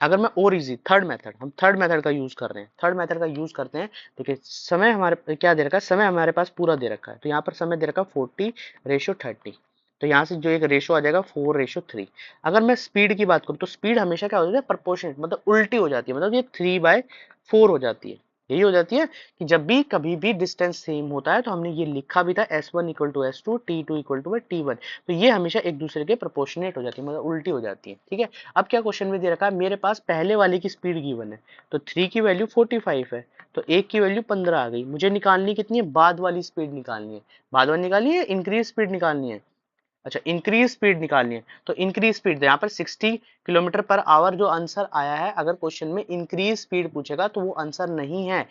अगर मैं और इजी थर्ड मेथड का यूज कर रहे हैं, थर्ड मेथड का यूज करते हैं। देखिए समय हमारे क्या दे रखा है, समय हमारे पास पूरा दे रखा है, तो यहाँ पर समय दे रखा है 40:30, तो यहाँ से जो एक रेशो आ जाएगा 4:3। अगर मैं स्पीड की बात करूँ तो स्पीड हमेशा क्या हो जाती है, प्रोपोर्शनेट, मतलब उल्टी हो जाती है, मतलब ये 3/4 हो जाती है। यही हो जाती है कि जब भी कभी भी डिस्टेंस सेम होता है, तो हमने ये लिखा भी था S1 equal to S2, T2 equal to T1, तो ये हमेशा एक दूसरे के प्रोपोर्शनेट हो जाती है, मतलब उल्टी हो जाती है। ठीक है, अब क्या क्वेश्चन में दे रखा है, मेरे पास पहले वाले की स्पीड गिवन है, तो 3 की वैल्यू 45 है, तो 1 की वैल्यू 15 आ गई। मुझे निकालनी कितनी है, बाद वाली स्पीड निकालनी है। बाद वाली निकालनी है, इंक्रीज स्पीड निकालनी है। अच्छा, इंक्रीज स्पीड निकालनी है, तो इंक्रीज स्पीड यहाँ पर 60 किलोमीटर पर आवर जो आंसर आया है, अगर क्वेश्चन में इंक्रीज स्पीड पूछेगा तो वो आंसर नहीं है।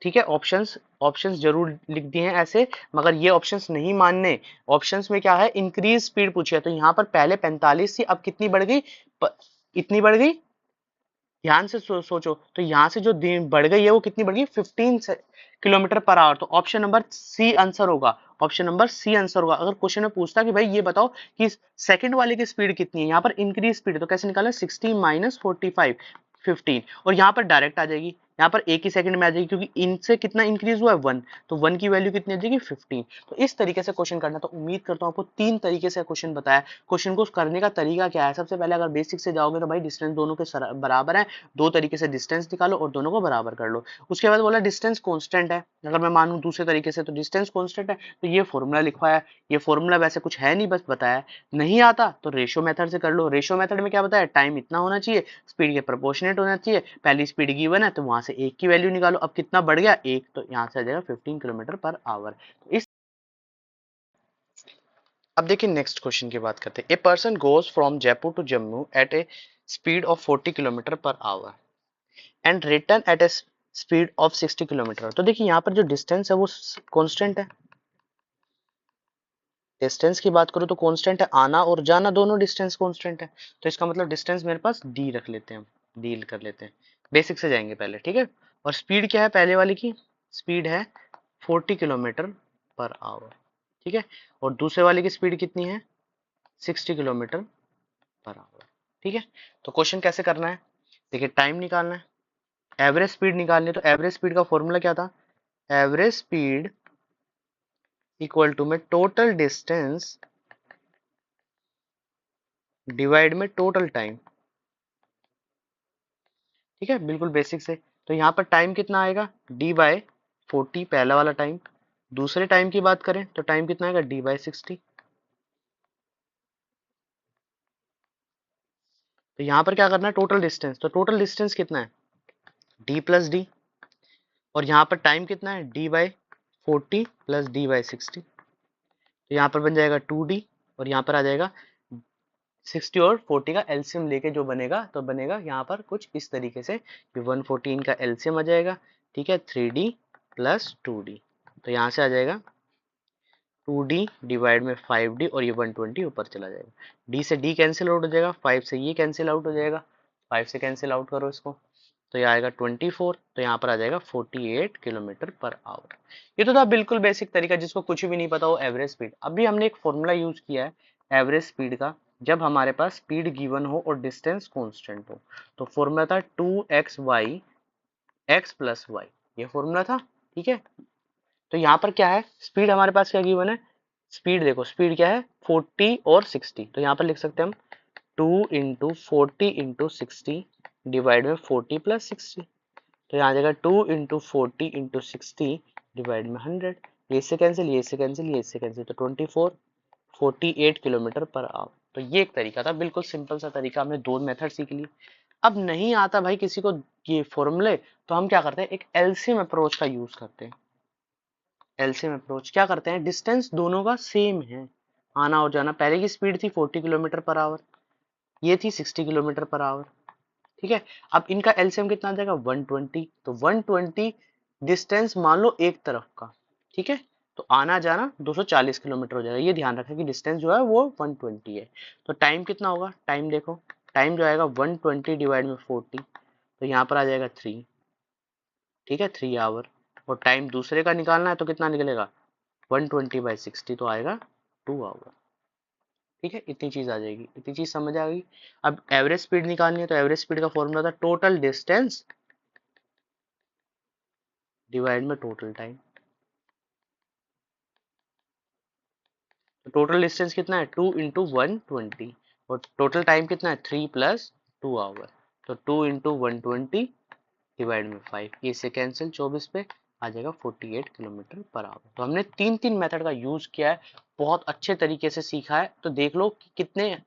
ठीक है, ऑप्शंस ऑप्शंस जरूर लिख दिए हैं ऐसे, मगर ये ऑप्शंस नहीं मानने। ऑप्शंस में क्या है, इंक्रीज स्पीड पूछी है, तो यहाँ पर पहले 45 थी, अब कितनी बढ़ गई, इतनी बढ़ गई। ध्यान से सोचो, तो यहाँ से जो बढ़ गई है वो कितनी बढ़ गई, 15 किलोमीटर पर आवर। तो ऑप्शन नंबर सी आंसर होगा, ऑप्शन नंबर सी आंसर होगा। अगर क्वेश्चन में पूछता कि भाई ये बताओ कि सेकंड वाले की स्पीड कितनी है, यहाँ पर इंक्रीज स्पीड, तो कैसे निकालना, 60 माइनस 45, 15, और यहाँ पर डायरेक्ट आ जाएगी, यहाँ पर एक ही सेकंड में आ जाएगी, क्योंकि इनसे कितना इंक्रीज हुआ है 1, तो 1 की वैल्यू कितनी आ जाएगी, 15। तो इस तरीके से क्वेश्चन करना। तो उम्मीद करता हूँ आपको 3 तरीके से क्वेश्चन बताया। क्वेश्चन को करने का तरीका क्या है, सबसे पहले अगर बेसिक से जाओगे तो भाई डिस्टेंस दोनों के बराबर है, दो तरीके से डिस्टेंस निकालो और दोनों को बराबर कर लो। उसके बाद बोला डिस्टेंस कांस्टेंट है, अगर मैं मानूं दूसरे तरीके से तो डिस्टेंस कांस्टेंट है, तो ये फॉर्मूला लिखवाया। ये फॉर्मूला वैसे कुछ है नहीं, बस बताया। नहीं आता तो रेशो मेथड से कर लो। रेशो मेथड में क्या बताया, टाइम इतना होना चाहिए, स्पीड के प्रोपोर्शनेट होना चाहिए। पहली स्पीड गिवन है तो वहां से 1 की वैल्यू निकालो, अब कितना बढ़ गया 1, तो यहाँ से आ जाएगा 15 किलोमीटर पर आवर। इस अब देखिए नेक्स्ट क्वेश्चन की बात करते हैं। A person goes from Jaipur to Jammu at a speed of 40 kilometre per hour and return at a speed of 60 kilometre. तो देखिए यहाँ पर जो डिस्टेंस है वो कांस्टेंट है। डिस्टेंस की बात करूँ तो कांस्टेंट है, आना और जाना दोनों डिस्टेंस कांस्टेंट है, तो इसका मतलब डिस्टेंस मेरे पास डी रख लेते हैं, हम डील कर लेते हैं। बेसिक से जाएंगे पहले, ठीक है। और स्पीड क्या है पहले वाली की, स्पीड है 40 किलोमीटर पर आवर, ठीक है। और दूसरे वाले की स्पीड कितनी है, 60 किलोमीटर पर आवर, ठीक है। तो क्वेश्चन कैसे करना है, देखिए टाइम निकालना है, एवरेज स्पीड निकालनी है, तो एवरेज स्पीड का फॉर्मूला क्या था, एवरेज स्पीड इक्वल टू में टोटल डिस्टेंस डिवाइड में टोटल टाइम, ठीक है, बिल्कुल बेसिक से। तो यहाँ पर टाइम कितना आएगा, D/40 पहला वाला टाइम। दूसरे टाइम की बात करें तो टाइम कितना आएगा, D/60। तो यहाँ पर क्या करना है, टोटल डिस्टेंस, तो टोटल डिस्टेंस कितना है, D+D, और यहाँ पर टाइम कितना है, D/40 प्लस D/60, तो यहाँ पर बन जाएगा 2D, और यहाँ पर आ जाएगा 60 और 40 का एलसीएम लेके जो बनेगा, तो बनेगा यहाँ पर कुछ इस तरीके से कि 114 का एलसीएम आ जाएगा, ठीक है, 3D प्लस 2D, तो यहाँ से आ जाएगा 2D डिवाइड में 5D, और ये 120 ऊपर चला जाएगा। D से D कैंसिल आउट हो जाएगा, 5 से ये कैंसिल आउट हो जाएगा, 5 से कैंसिल आउट करो इसको, तो ये आएगा 24, तो यहाँ पर आ जाएगा 48 किलोमीटर पर आवर। ये तो था बिल्कुल बेसिक तरीका, जिसको कुछ भी नहीं पता हो एवरेज स्पीड। अभी हमने एक फॉर्मूला यूज किया है एवरेज स्पीड का, जब हमारे पास स्पीड गिवन हो और डिस्टेंस कांस्टेंट हो, तो फॉर्मूला था 2xy x प्लस वाई, ये फॉर्मूला था, ठीक है। तो यहाँ पर क्या है, स्पीड हमारे पास क्या गिवन है, स्पीड देखो, स्पीड क्या है 40 और 60, तो यहाँ पर लिख सकते हैं हम 2 × 40 × 60 डिवाइड में 40 प्लस 60, तो यहाँ आ जाएगा 2 × 40 × 60 डिवाइड में 100, ये से कैंसिल, ये से कैंसिल, ये से कैंसिल, तो 24, 48 किलोमीटर पर आवर। तो ये एक तरीका था, बिल्कुल सिंपल सा तरीका, हमने दो मेथड सीख ली। अब नहीं आता भाई किसी को ये फॉर्मूले, तो हम क्या करते हैं, एक एलसीएम अप्रोच का यूज करते हैं। एलसीएम अप्रोच क्या करते हैं, डिस्टेंस दोनों का सेम है, आना और जाना, पहले की स्पीड थी 40 किलोमीटर पर आवर, ये थी 60 किलोमीटर पर आवर, ठीक है। अब इनका एलसीएम कितना आ जाएगा 120, तो 120 डिस्टेंस मान लो एक तरफ का, ठीक है, तो आना जाना 240 किलोमीटर हो जाएगा। ये ध्यान रखें कि डिस्टेंस जो है वो 120 है। तो टाइम कितना होगा, टाइम देखो, टाइम जो आएगा 120 डिवाइड में 40, तो यहाँ पर आ जाएगा 3, ठीक है, 3 आवर। और टाइम दूसरे का निकालना है तो कितना निकलेगा 120/60, तो आएगा 2 आवर, ठीक है। इतनी चीज आ जाएगी, इतनी चीज समझ आ गई। अब एवरेज स्पीड निकालनी है, तो एवरेज स्पीड का फॉर्मूला था टोटल डिस्टेंस डिवाइड में टोटल टाइम। तो टोटल डिस्टेंस कितना है 2 इंटू 120, और टोटल टाइम कितना है 3 प्लस 2 आवर, तो 2 इंटू 120 डिवाइड में 5, ये से कैंसिल, 24 पे आ जाएगा 48 किलोमीटर पर आवर। तो हमने तीन तीन मेथड का यूज किया है, बहुत अच्छे तरीके से सीखा है। तो देख लो कि कितने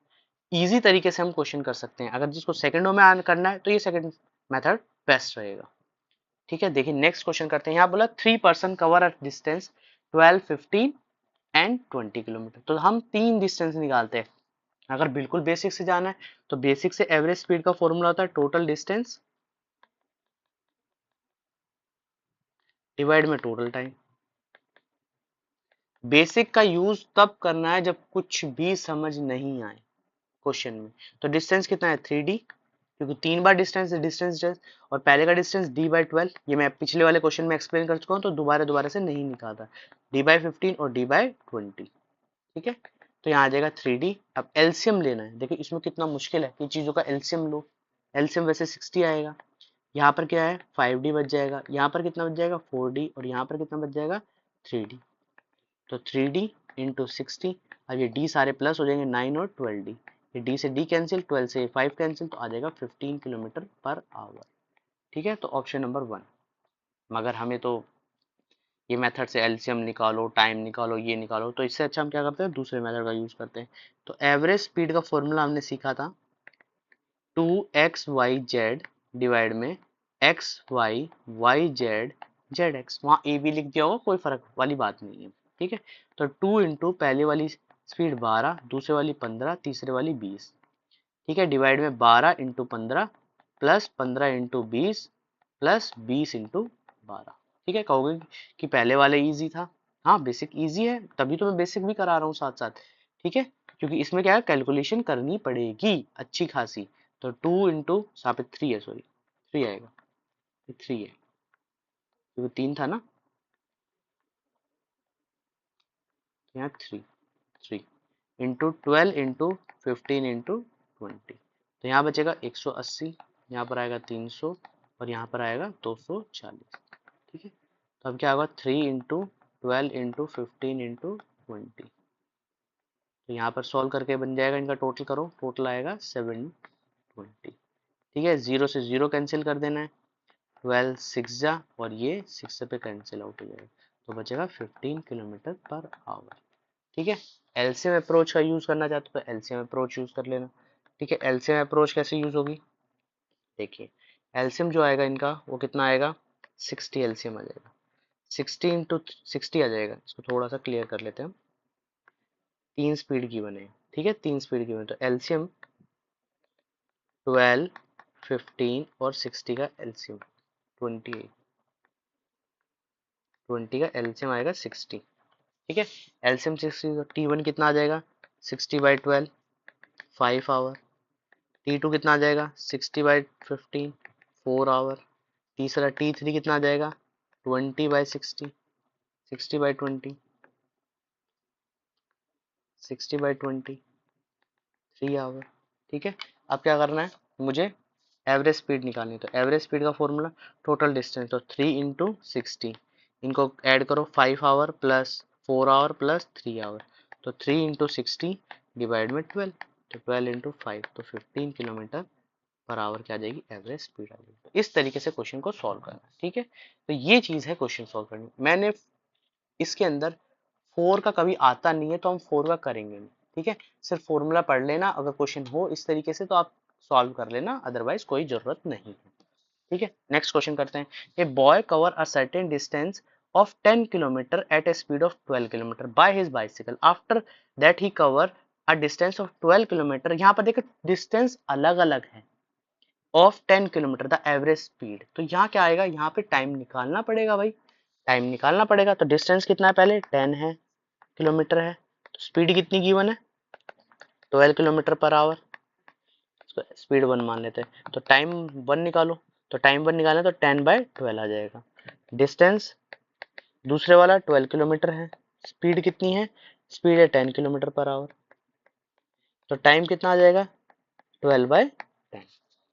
इजी तरीके से हम क्वेश्चन कर सकते हैं। अगर जिसको सेकंडों में करना है तो ये सेकंड मेथड बेस्ट रहेगा, ठीक है। देखिए नेक्स्ट क्वेश्चन करते हैं। यहाँ बोला 3 person cover a distance 12, 15 and 20 kilometre. तो हम तीन डिस्टेंस निकालते हैं। अगर बिल्कुल बेसिक से जाना है तो बेसिक से एवरेज स्पीड का फॉर्मूला होता है टोटल डिस्टेंस डिवाइड में टोटल टाइम। बेसिक का यूज तब करना है जब कुछ भी समझ नहीं आए क्वेश्चन में। तो डिस्टेंस कितना है 3d, क्योंकि 3 बार डिस्टेंस डिस्टेंस, और पहले का डिस्टेंस d/12, ये मैं पिछले वाले क्वेश्चन में एक्सप्लेन कर चुका हूँ, तो दोबारा दोबारा से नहीं निकालता। d/15 और d/20, ठीक है। तो यहाँ आ जाएगा 3d। अब एलसीएम लेना है, देखिए इसमें कितना मुश्किल है, इन चीजों का एलसीएम लो। एलसीएम वैसे 60 आएगा, यहाँ पर क्या है 5d बच जाएगा, यहाँ पर कितना बच जाएगा 4d, और यहाँ पर कितना बच जाएगा 3d। तो 3d इंटू 60, अब ये d सारे प्लस हो जाएंगे 9 और 12d, ये d से d कैंसिल, 12 से 5 कैंसिल, तो आ जाएगा 15 किलोमीटर पर आवर, ठीक है। तो ऑप्शन नंबर 1। मगर हमें तो ये मेथड से एलसीएम निकालो, टाइम निकालो, ये निकालो, तो इससे अच्छा हम क्या करते हैं दूसरे मेथड का यूज करते हैं। तो एवरेज स्पीड का फॉर्मूला हमने सीखा था 2xyz डिवाइड में xy yz वहाँ ए बी लिख दिया होगा, कोई फर्क वाली बात नहीं है, ठीक है। तो 2 इंटू पहले वाली स्पीड 12, दूसरे वाली 15, तीसरे वाली 20, ठीक है, डिवाइड में 12 into 15 plus 15 into 20 plus 20 into 12, ठीक है। कहोगे कि पहले वाला इजी था, हाँ बेसिक इजी है, तभी तो मैं बेसिक भी करा रहा हूँ साथ साथ, ठीक है। क्योंकि इसमें क्या है कैलकुलेशन करनी पड़ेगी अच्छी खासी। तो 2 इंटू यहाँ पे 3 है, सॉरी 3 आएगा, 3 है क्योंकि 3 था ना, तो यहाँ 3 इंटू 12 इंटू 15 इंटू 20, तो यहाँ बचेगा 180, यहाँ पर आएगा 300, और यहाँ पर आएगा 240, ठीक है। तो अब क्या होगा 3 इंटू 12 इंटू 15 इंटू 20, तो यहाँ पर सॉल्व करके बन जाएगा, इनका टोटल करो, टोटल आएगा 720, ठीक है। 0 से 0 कैंसिल कर देना है, 12 6 जा, और ये 6 पे कैंसिल आउट हो जाएगा, तो बचेगा 15 किलोमीटर पर आवर, ठीक है। एलसीएम अप्रोच का यूज करना चाहते हो तो एलसीएम अप्रोच यूज कर लेना, ठीक है। एलसीएम अप्रोच कैसे यूज होगी, देखिए एलसीएम जो आएगा इनका वो कितना आएगा 60 एलसीएम आ जाएगा, 60 इंटू 60 आ जाएगा। इसको थोड़ा सा क्लियर कर लेते हैं हम, तीन स्पीड की बने, ठीक है, तीन स्पीड की बने, तो एलसीएम 12, 15 और 60 का एलसीएम 28, 20 का एलसीएम आएगा 60, ठीक है। एलसीएम 60, तो T1 कितना आ जाएगा 60/12 5 आवर, T2 कितना आ जाएगा 60/15 4 आवर, तीसरा T3 कितना आ जाएगा 20/60 60/20 60/20 3 आवर, ठीक है। अब क्या करना है मुझे एवरेज स्पीड निकालनी है, तो एवरेज स्पीड का फॉर्मूला टोटल डिस्टेंस, तो 3 इंटू 60, इनको ऐड करो 5 hour plus 4 hour plus 3 hour, तो 3 इंटू 60 डिवाइड में 12, तो 12 इंटू 5, तो 15 किलोमीटर पर आवर क्या आ जाएगी एवरेज स्पीड आ जाएगी। तो इस तरीके से क्वेश्चन को सॉल्व करना है, ठीक है। तो ये चीज है क्वेश्चन सॉल्व करनी। मैंने इसके अंदर 4 का कभी आता नहीं है तो हम 4 का करेंगे नहीं, ठीक है, सिर्फ फॉर्मूला पढ़ लेना, अगर क्वेश्चन हो इस तरीके से तो आप सॉल्व कर लेना, अदरवाइज कोई जरूरत नहीं है। ठीक है, नेक्स्ट क्वेश्चन करते हैं। A boy cover a certain distance of 10 kilometre at a speed of 12 kilometre by his bicycle, after that he cover a distance of 12 kilometre. यहाँ पर देखो डिस्टेंस अलग अलग है, of 10 kilometre the average speed, तो यहाँ क्या आएगा, यहाँ पे टाइम निकालना पड़ेगा भाई, टाइम निकालना पड़ेगा। तो डिस्टेंस कितना है, पहले 10 है किलोमीटर है, तो स्पीड कितनी गिवन है 12 किलोमीटर पर आवर, स्पीड 1 मान लेते हैं, तो टाइम 1 निकालो, तो टाइम 1 निकालें तो 10/12 आ जाएगा। डिस्टेंस दूसरे वाला 12 किलोमीटर है, स्पीड कितनी है, स्पीड है 10 किलोमीटर पर आवर, तो टाइम कितना आ जाएगा 12/10।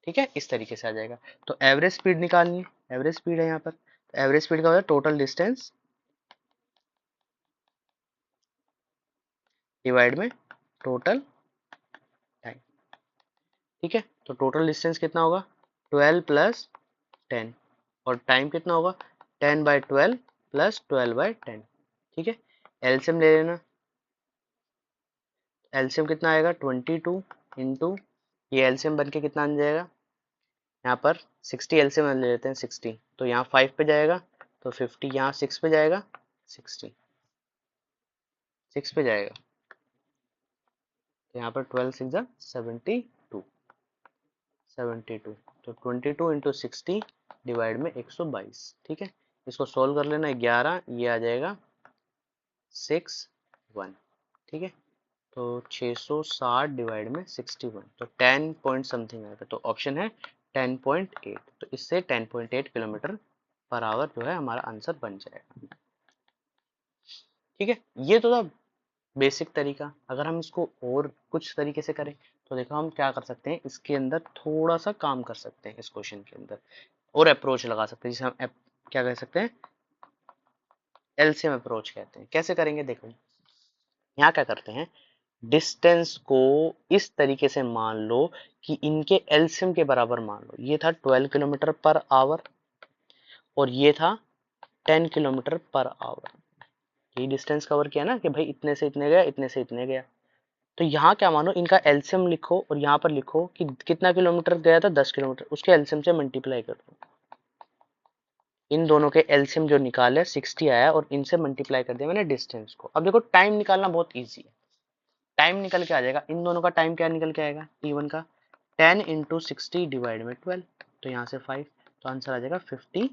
ठीक है, इस तरीके से आ जाएगा। तो एवरेज स्पीड निकालनी है, एवरेज स्पीड है यहाँ पर, तो एवरेज स्पीड का हो जाएगा टोटल डिस्टेंस डिवाइड में टोटल टाइम। ठीक है, तो टोटल डिस्टेंस कितना होगा 12 प्लस 10, और टाइम कितना होगा 10/12 प्लस 12/10। ठीक है, एलसीएम ले लेना, एलसीएम कितना आएगा 22 इंटू, ये एलसीएम बन के कितना आ जाएगा, यहाँ पर 60 एलसीएम ले लेते हैं 60, तो यहाँ 5 पे जाएगा, तो 50 यहाँ 6 पे जाएगा, 60 6 पे जाएगा, तो यहाँ पर 12 6 जा 72, 72, तो 22 इंटू 60 डिवाइड में 122। ठीक है, इसको सोल्व कर लेना, 11 ये आ जाएगा 61। ठीक है, तो 660 डिवाइड में 61, तो 10 पॉइंट समथिंग आएगा, तो ऑप्शन है 10.8, तो इससे 10.8 किलोमीटर पर आवर जो है हमारा आंसर बन जाएगा। ठीक है, ये तो था बेसिक तरीका। अगर हम इसको और कुछ तरीके से करें तो देखो हम क्या कर सकते हैं, इसके अंदर थोड़ा सा काम कर सकते हैं, इस क्वेश्चन के अंदर और अप्रोच लगा सकते हैं, जिसे हम क्या कह सकते हैं, एलसीएम अप्रोच कहते हैं। कैसे करेंगे, देखो यहाँ क्या करते हैं, डिस्टेंस को इस तरीके से मान लो कि इनके एलसीएम के बराबर मान लो, ये था 12 किलोमीटर पर आवर और ये था 10 किलोमीटर पर आवर, ये डिस्टेंस कवर किया ना कि भाई इतने से इतने गया, इतने से इतने गया, तो यहाँ क्या मानो इनका एलसीएम लिखो और यहाँ पर लिखो कि कितना किलोमीटर गया था 10 किलोमीटर, उसके एलसीएम से मल्टीप्लाई कर दो, इन दोनों के एलसीएम जो निकाले 60 आया और इनसे मल्टीप्लाई कर दिया मैंने डिस्टेंस को। अब देखो टाइम निकालना बहुत ईजी है, टाइम निकल के आ जाएगा, इन दोनों का टाइम क्या निकल के आएगा T1 का 10 इंटू 60 डिवाइड में 12, तो यहाँ से 5, तो आंसर आ जाएगा 50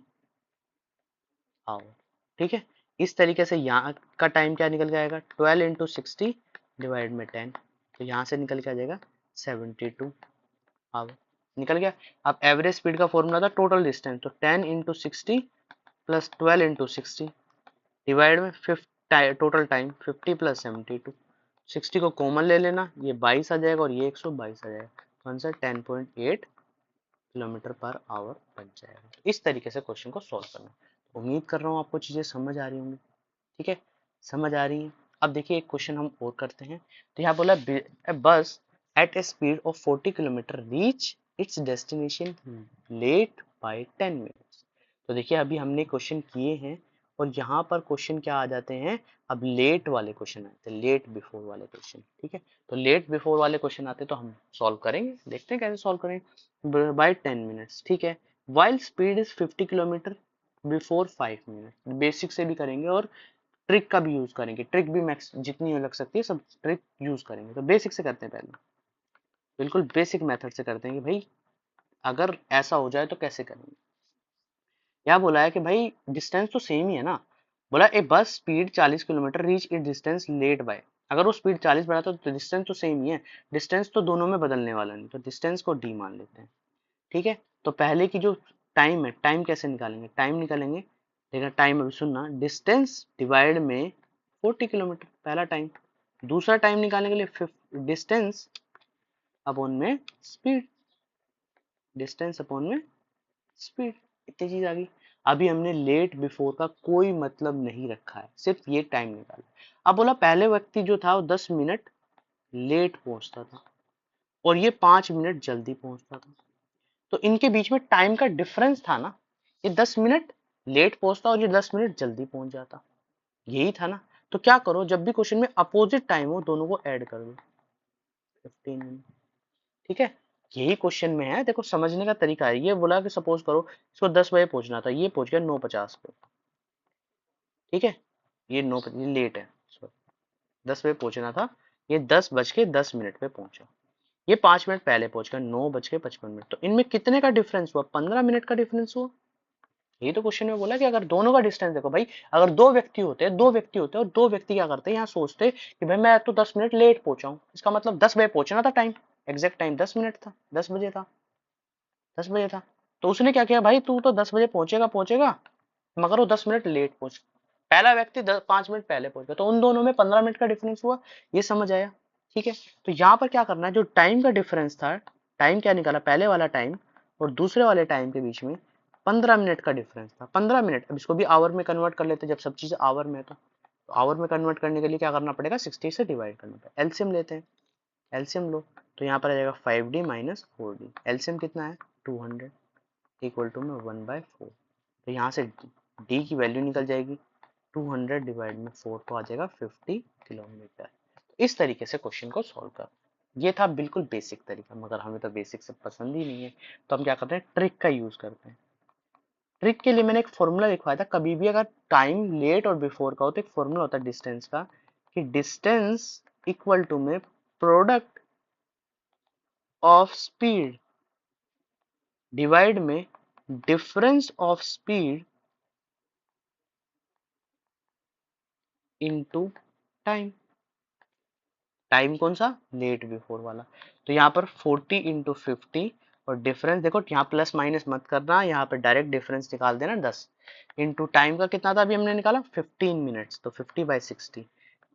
आवर। ठीक है, इस तरीके से यहाँ का टाइम क्या निकल के आएगा 12 इंटू 60 डिवाइड में 10, तो यहाँ से निकल के आ जाएगा 72 आवर, निकल गया। अब एवरेज स्पीड का फॉर्मूला था टोटल डिस्टेंस, तो 10 इंटू 60 प्लस 12 इंटू 60 डिवाइड में टोटल टाइम 50 प्लस 72, 60 को कॉमन ले लेना, ये 22 आ जाएगा और ये 122 आ जाएगा, तो आंसर 10.8 किलोमीटर पर आवर बन जाएगा। इस तरीके से क्वेश्चन को सॉल्व करना। उम्मीद कर रहा हूँ आपको चीज़ें समझ आ रही होंगी। ठीक है, समझ आ रही है। अब देखिए एक क्वेश्चन हम और करते हैं, तो यहाँ बोला bus at a speed of 40 kilometre reach its destination late by 10 minutes. तो देखिए अभी हमने क्वेश्चन किए हैं और यहाँ पर क्वेश्चन क्या आ जाते हैं, अब लेट वाले क्वेश्चन आते हैं, लेट बिफोर वाले क्वेश्चन। ठीक है, तो लेट बिफोर वाले क्वेश्चन आते हैं तो हम सॉल्व करेंगे, देखते हैं कैसे सॉल्व करेंगे। बाय 10 मिनट्स, ठीक है, while speed is 50 kilometre before 5 minute, basic से भी करेंगे और ट्रिक का भी यूज करेंगे, ट्रिक भी मैक्स जितनी लग सकती है सब ट्रिक यूज करेंगे। तो बेसिक से करते हैं, पहले बिल्कुल बेसिक मेथड से करते हैं कि भाई अगर ऐसा हो जाए तो कैसे करेंगे। क्या बोला है कि भाई डिस्टेंस तो सेम ही है ना, बोला a bus speed 40 kilometre reach it distance late by, अगर वो स्पीड 40 बढ़ाता तो डिस्टेंस तो सेम ही है, डिस्टेंस तो दोनों में बदलने वाला नहीं, तो डिस्टेंस को डी मान लेते हैं। ठीक है, तो पहले की जो टाइम है, टाइम कैसे निकालेंगे, टाइम निकालेंगे, देखा टाइम अभी सुनना, डिस्टेंस डिवाइड में 40 किलोमीटर पहला टाइम, दूसरा टाइम निकालने के लिए डिस्टेंस अपॉन में स्पीड, डिस्टेंस अपॉन में स्पीड, इतनी चीज आ गई। अभी हमने लेट बिफोर का कोई मतलब नहीं रखा है, सिर्फ ये टाइम निकाला। अब बोला पहले व्यक्ति जो था वो 10 मिनट लेट पहुंचता था और ये 5 मिनट जल्दी पहुंचता था, तो इनके बीच में टाइम का डिफरेंस था ना, ये 10 मिनट लेट पहुंचता और ये 10 मिनट जल्दी पहुंच जाता, यही था ना। तो क्या करो, जब भी क्वेश्चन में अपोजिट टाइम हो दोनों को ऐड कर दो 15 मिनट। ठीक है, यही क्वेश्चन में है, देखो समझने का तरीका है। ये बोला कि सपोज करो इसको 10 बजे पहुंचना था, ये पहुंच गया 9:50 पे। ठीक है, ये 9 ये लेट है, सॉरी 10 बजे पहुंचना था, ये 10:10 पे पहुंचा। ये 5 मिनट पहले पहुंच गया, 9:55। तो इनमें कितने का डिफरेंस हुआ? 15 मिनट का डिफरेंस हुआ। यही तो क्वेश्चन में बोला कि अगर दोनों का डिस्टेंस देखो भाई, अगर दो व्यक्ति होते और दो व्यक्ति क्या करते हैं, यहाँ सोचते कि भाई मैं तो 10 मिनट लेट पहुंचा हूं, इसका मतलब 10 बजे पहुंचना था, टाइम एग्जैक्ट टाइम 10 मिनट था, 10 बजे था, 10 बजे था। तो उसने क्या किया, भाई तू तो 10 बजे पहुंचेगा पहुंचेगा, मगर वो 10 मिनट लेट पहुंच, पहला व्यक्ति 5 मिनट पहले पहुंच गया, तो उन दोनों में 15 मिनट का डिफरेंस हुआ। ये समझ आया? ठीक है, तो यहाँ पर क्या करना है, जो टाइम का डिफरेंस था, टाइम क्या निकाला, पहले वाला टाइम और दूसरे वाले टाइम के बीच में 15 मिनट का डिफरेंस था। 15 मिनट, अब इसको भी आवर में कन्वर्ट कर लेते, जब सब चीजें आवर में है तो आवर में कन्वर्ट करने के लिए क्या करना पड़ेगा, 60 से डिवाइड करना पड़ेगा। एलसीएम लेते हैं, एलसीएम लो, तो यहाँ पर आ जाएगा 5d माइनस 4d। एलसीएम कितना है, 200 इक्वल टू में 1/4। तो यहाँ से d की वैल्यू निकल जाएगी, 200 डिवाइड में 4 तो आ जाएगा 50 किलोमीटर। इस तरीके से क्वेश्चन को सॉल्व कर, ये था बिल्कुल बेसिक तरीका, मगर हमें तो बेसिक से पसंद ही नहीं है, तो हम क्या करते हैं, ट्रिक का यूज करते हैं। ट्रिक के लिए मैंने एक फॉर्मूला लिखवाया था, कभी भी अगर टाइम लेट और बिफोर का हो तो एक फॉर्मूला होता है डिस्टेंस का, कि डिस्टेंस इक्वल टू में प्रोडक्ट ऑफ स्पीड डिवाइड में difference of speed into time. Time कौन सा, लेट बिफोर वाला। तो यहाँ पर 40 इंटू 50 और डिफरेंस देखो, यहाँ प्लस माइनस मत करना, यहाँ पे डायरेक्ट डिफरेंस निकाल देना 10 इंटू टाइम का कितना था अभी हमने निकाला 15 मिनट्स, तो 50/60।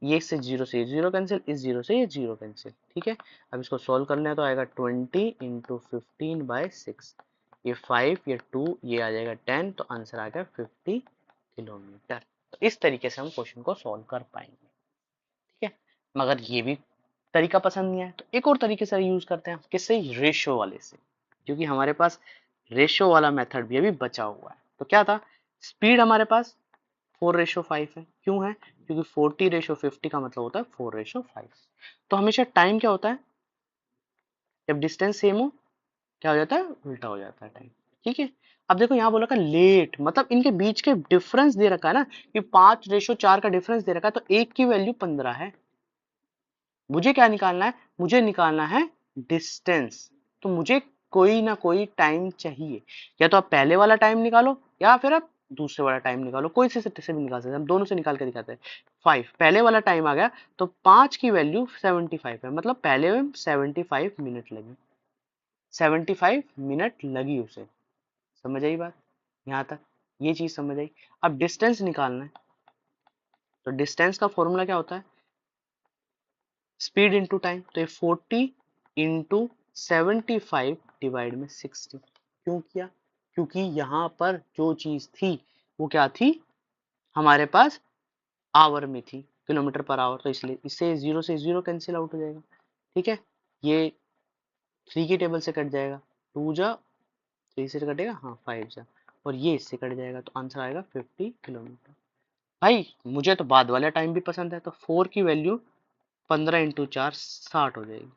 ये से जीरो कैंसिल, इस जीरो से ये जीरो कैंसिल। ठीक है, अब इसको सोल्व करना है तो आएगा 20 इंटू 15/6, ये 5 ये 2 ये आ जाएगा 10, तो आंसर आ गया 50 किलोमीटर। तो इस तरीके से हम क्वेश्चन को सोल्व कर पाएंगे। ठीक है, मगर ये भी तरीका पसंद नहीं है तो एक और तरीके से यूज करते हैं, किससे, रेशो वाले से, क्योंकि हमारे पास रेशो वाला मेथड भी अभी बचा हुआ है। तो क्या था, स्पीड हमारे पास 4:5 है, क्यों है, क्योंकि 40:50 का मतलब होता है 4:5। तो हमेशा टाइम क्या होता है, जब डिस्टेंस सेम हो क्या हो जाता है, उल्टा हो जाता है टाइम। ठीक है, अब देखो यहाँ बोला का लेट, मतलब इनके बीच के डिफरेंस दे रखा है ना, कि 5:4 का डिफरेंस दे रखा है, तो एक की वैल्यू 15 है। मुझे क्या निकालना है, मुझे निकालना है डिस्टेंस। तो मुझे कोई ना कोई टाइम चाहिए, या तो आप पहले वाला टाइम निकालो या फिर आप दूसरे वाला टाइम निकालो, कोई से भी निकाल सकते हैं, हम दोनों से निकाल के दिखाते हैं। 5 पहले वाला टाइम आ गया, तो 5 की वैल्यू 75 है, मतलब पहले में 75 मिनट लगी, 75 मिनट लगी उसे। समझ आई बात, यहाँ तक ये चीज समझ आई। अब डिस्टेंस निकालना है, तो डिस्टेंस का फॉर्मूला क्या होता है, स्पीड इंटू टाइम। तो ये 40 इंटू 75 डिवाइड में 60। क्यों किया, क्योंकि यहाँ पर जो चीज थी वो क्या थी, हमारे पास आवर में थी, किलोमीटर पर आवर, तो इसलिए इससे जीरो से जीरो कैंसिल आउट हो जाएगा। ठीक है, ये 3 की टेबल से कट जाएगा, 2 जा 3 से कटेगा, हाँ 5 जा, और ये इससे कट जाएगा, तो आंसर आएगा 50 किलोमीटर। भाई मुझे तो बाद वाला टाइम भी पसंद है, तो 4 की वैल्यू 15 इंटू 4 60 हो जाएगी।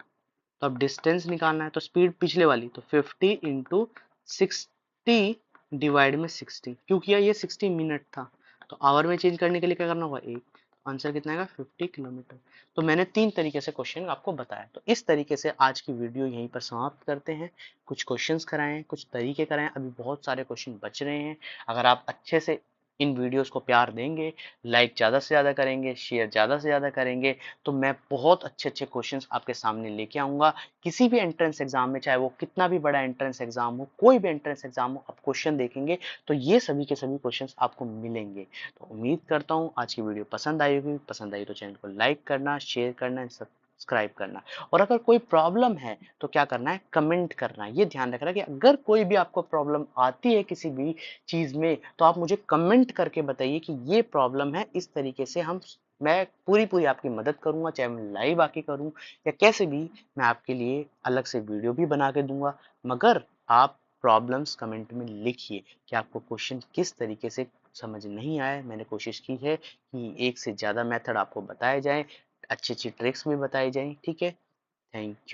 तो अब डिस्टेंस निकालना है, तो स्पीड पिछले वाली, तो 50 इंटू 60 डिवाइड में 60, क्यों किया, ये 60 मिनट था, तो आवर में चेंज करने के लिए क्या करना होगा, एक, आंसर कितना आएगा 50 किलोमीटर। तो मैंने 3 तरीके से क्वेश्चन आपको बताया, तो इस तरीके से आज की वीडियो यहीं पर समाप्त करते हैं। कुछ क्वेश्चंस कराएं, कुछ तरीके कराएं, अभी बहुत सारे क्वेश्चन बच रहे हैं। अगर आप अच्छे से इन वीडियोस को प्यार देंगे, लाइक ज़्यादा से ज़्यादा करेंगे, शेयर ज़्यादा से ज़्यादा करेंगे, तो मैं बहुत अच्छे अच्छे क्वेश्चंस आपके सामने लेके आऊँगा। किसी भी एंट्रेंस एग्जाम में, चाहे वो कितना भी बड़ा एंट्रेंस एग्जाम हो, कोई भी एंट्रेंस एग्जाम हो, आप क्वेश्चन देखेंगे तो ये सभी के सभी क्वेश्चंस आपको मिलेंगे। तो उम्मीद करता हूँ आज की वीडियो पसंद आई होगी, पसंद आई तो चैनल को लाइक करना, शेयर करना, सब्सक्राइब करना, और अगर कोई प्रॉब्लम है तो क्या करना है, कमेंट करना है। ये ध्यान रखना कि अगर कोई भी आपको प्रॉब्लम आती है किसी भी चीज में, तो आप मुझे कमेंट करके बताइए कि ये प्रॉब्लम है, इस तरीके से मैं पूरी पूरी आपकी मदद करूंगा, चाहे मैं लाइव आके करूं या कैसे भी, मैं आपके लिए अलग से वीडियो भी बना के दूंगा। मगर आप प्रॉब्लम्स कमेंट में लिखिए कि आपको क्वेश्चन किस तरीके से समझ नहीं आया, मैंने कोशिश की है कि एक से ज़्यादा मेथड आपको बताए जाएँ, अच्छी-अच्छी ट्रिक्स भी बताई जाएँ, ठीक है? Thank you.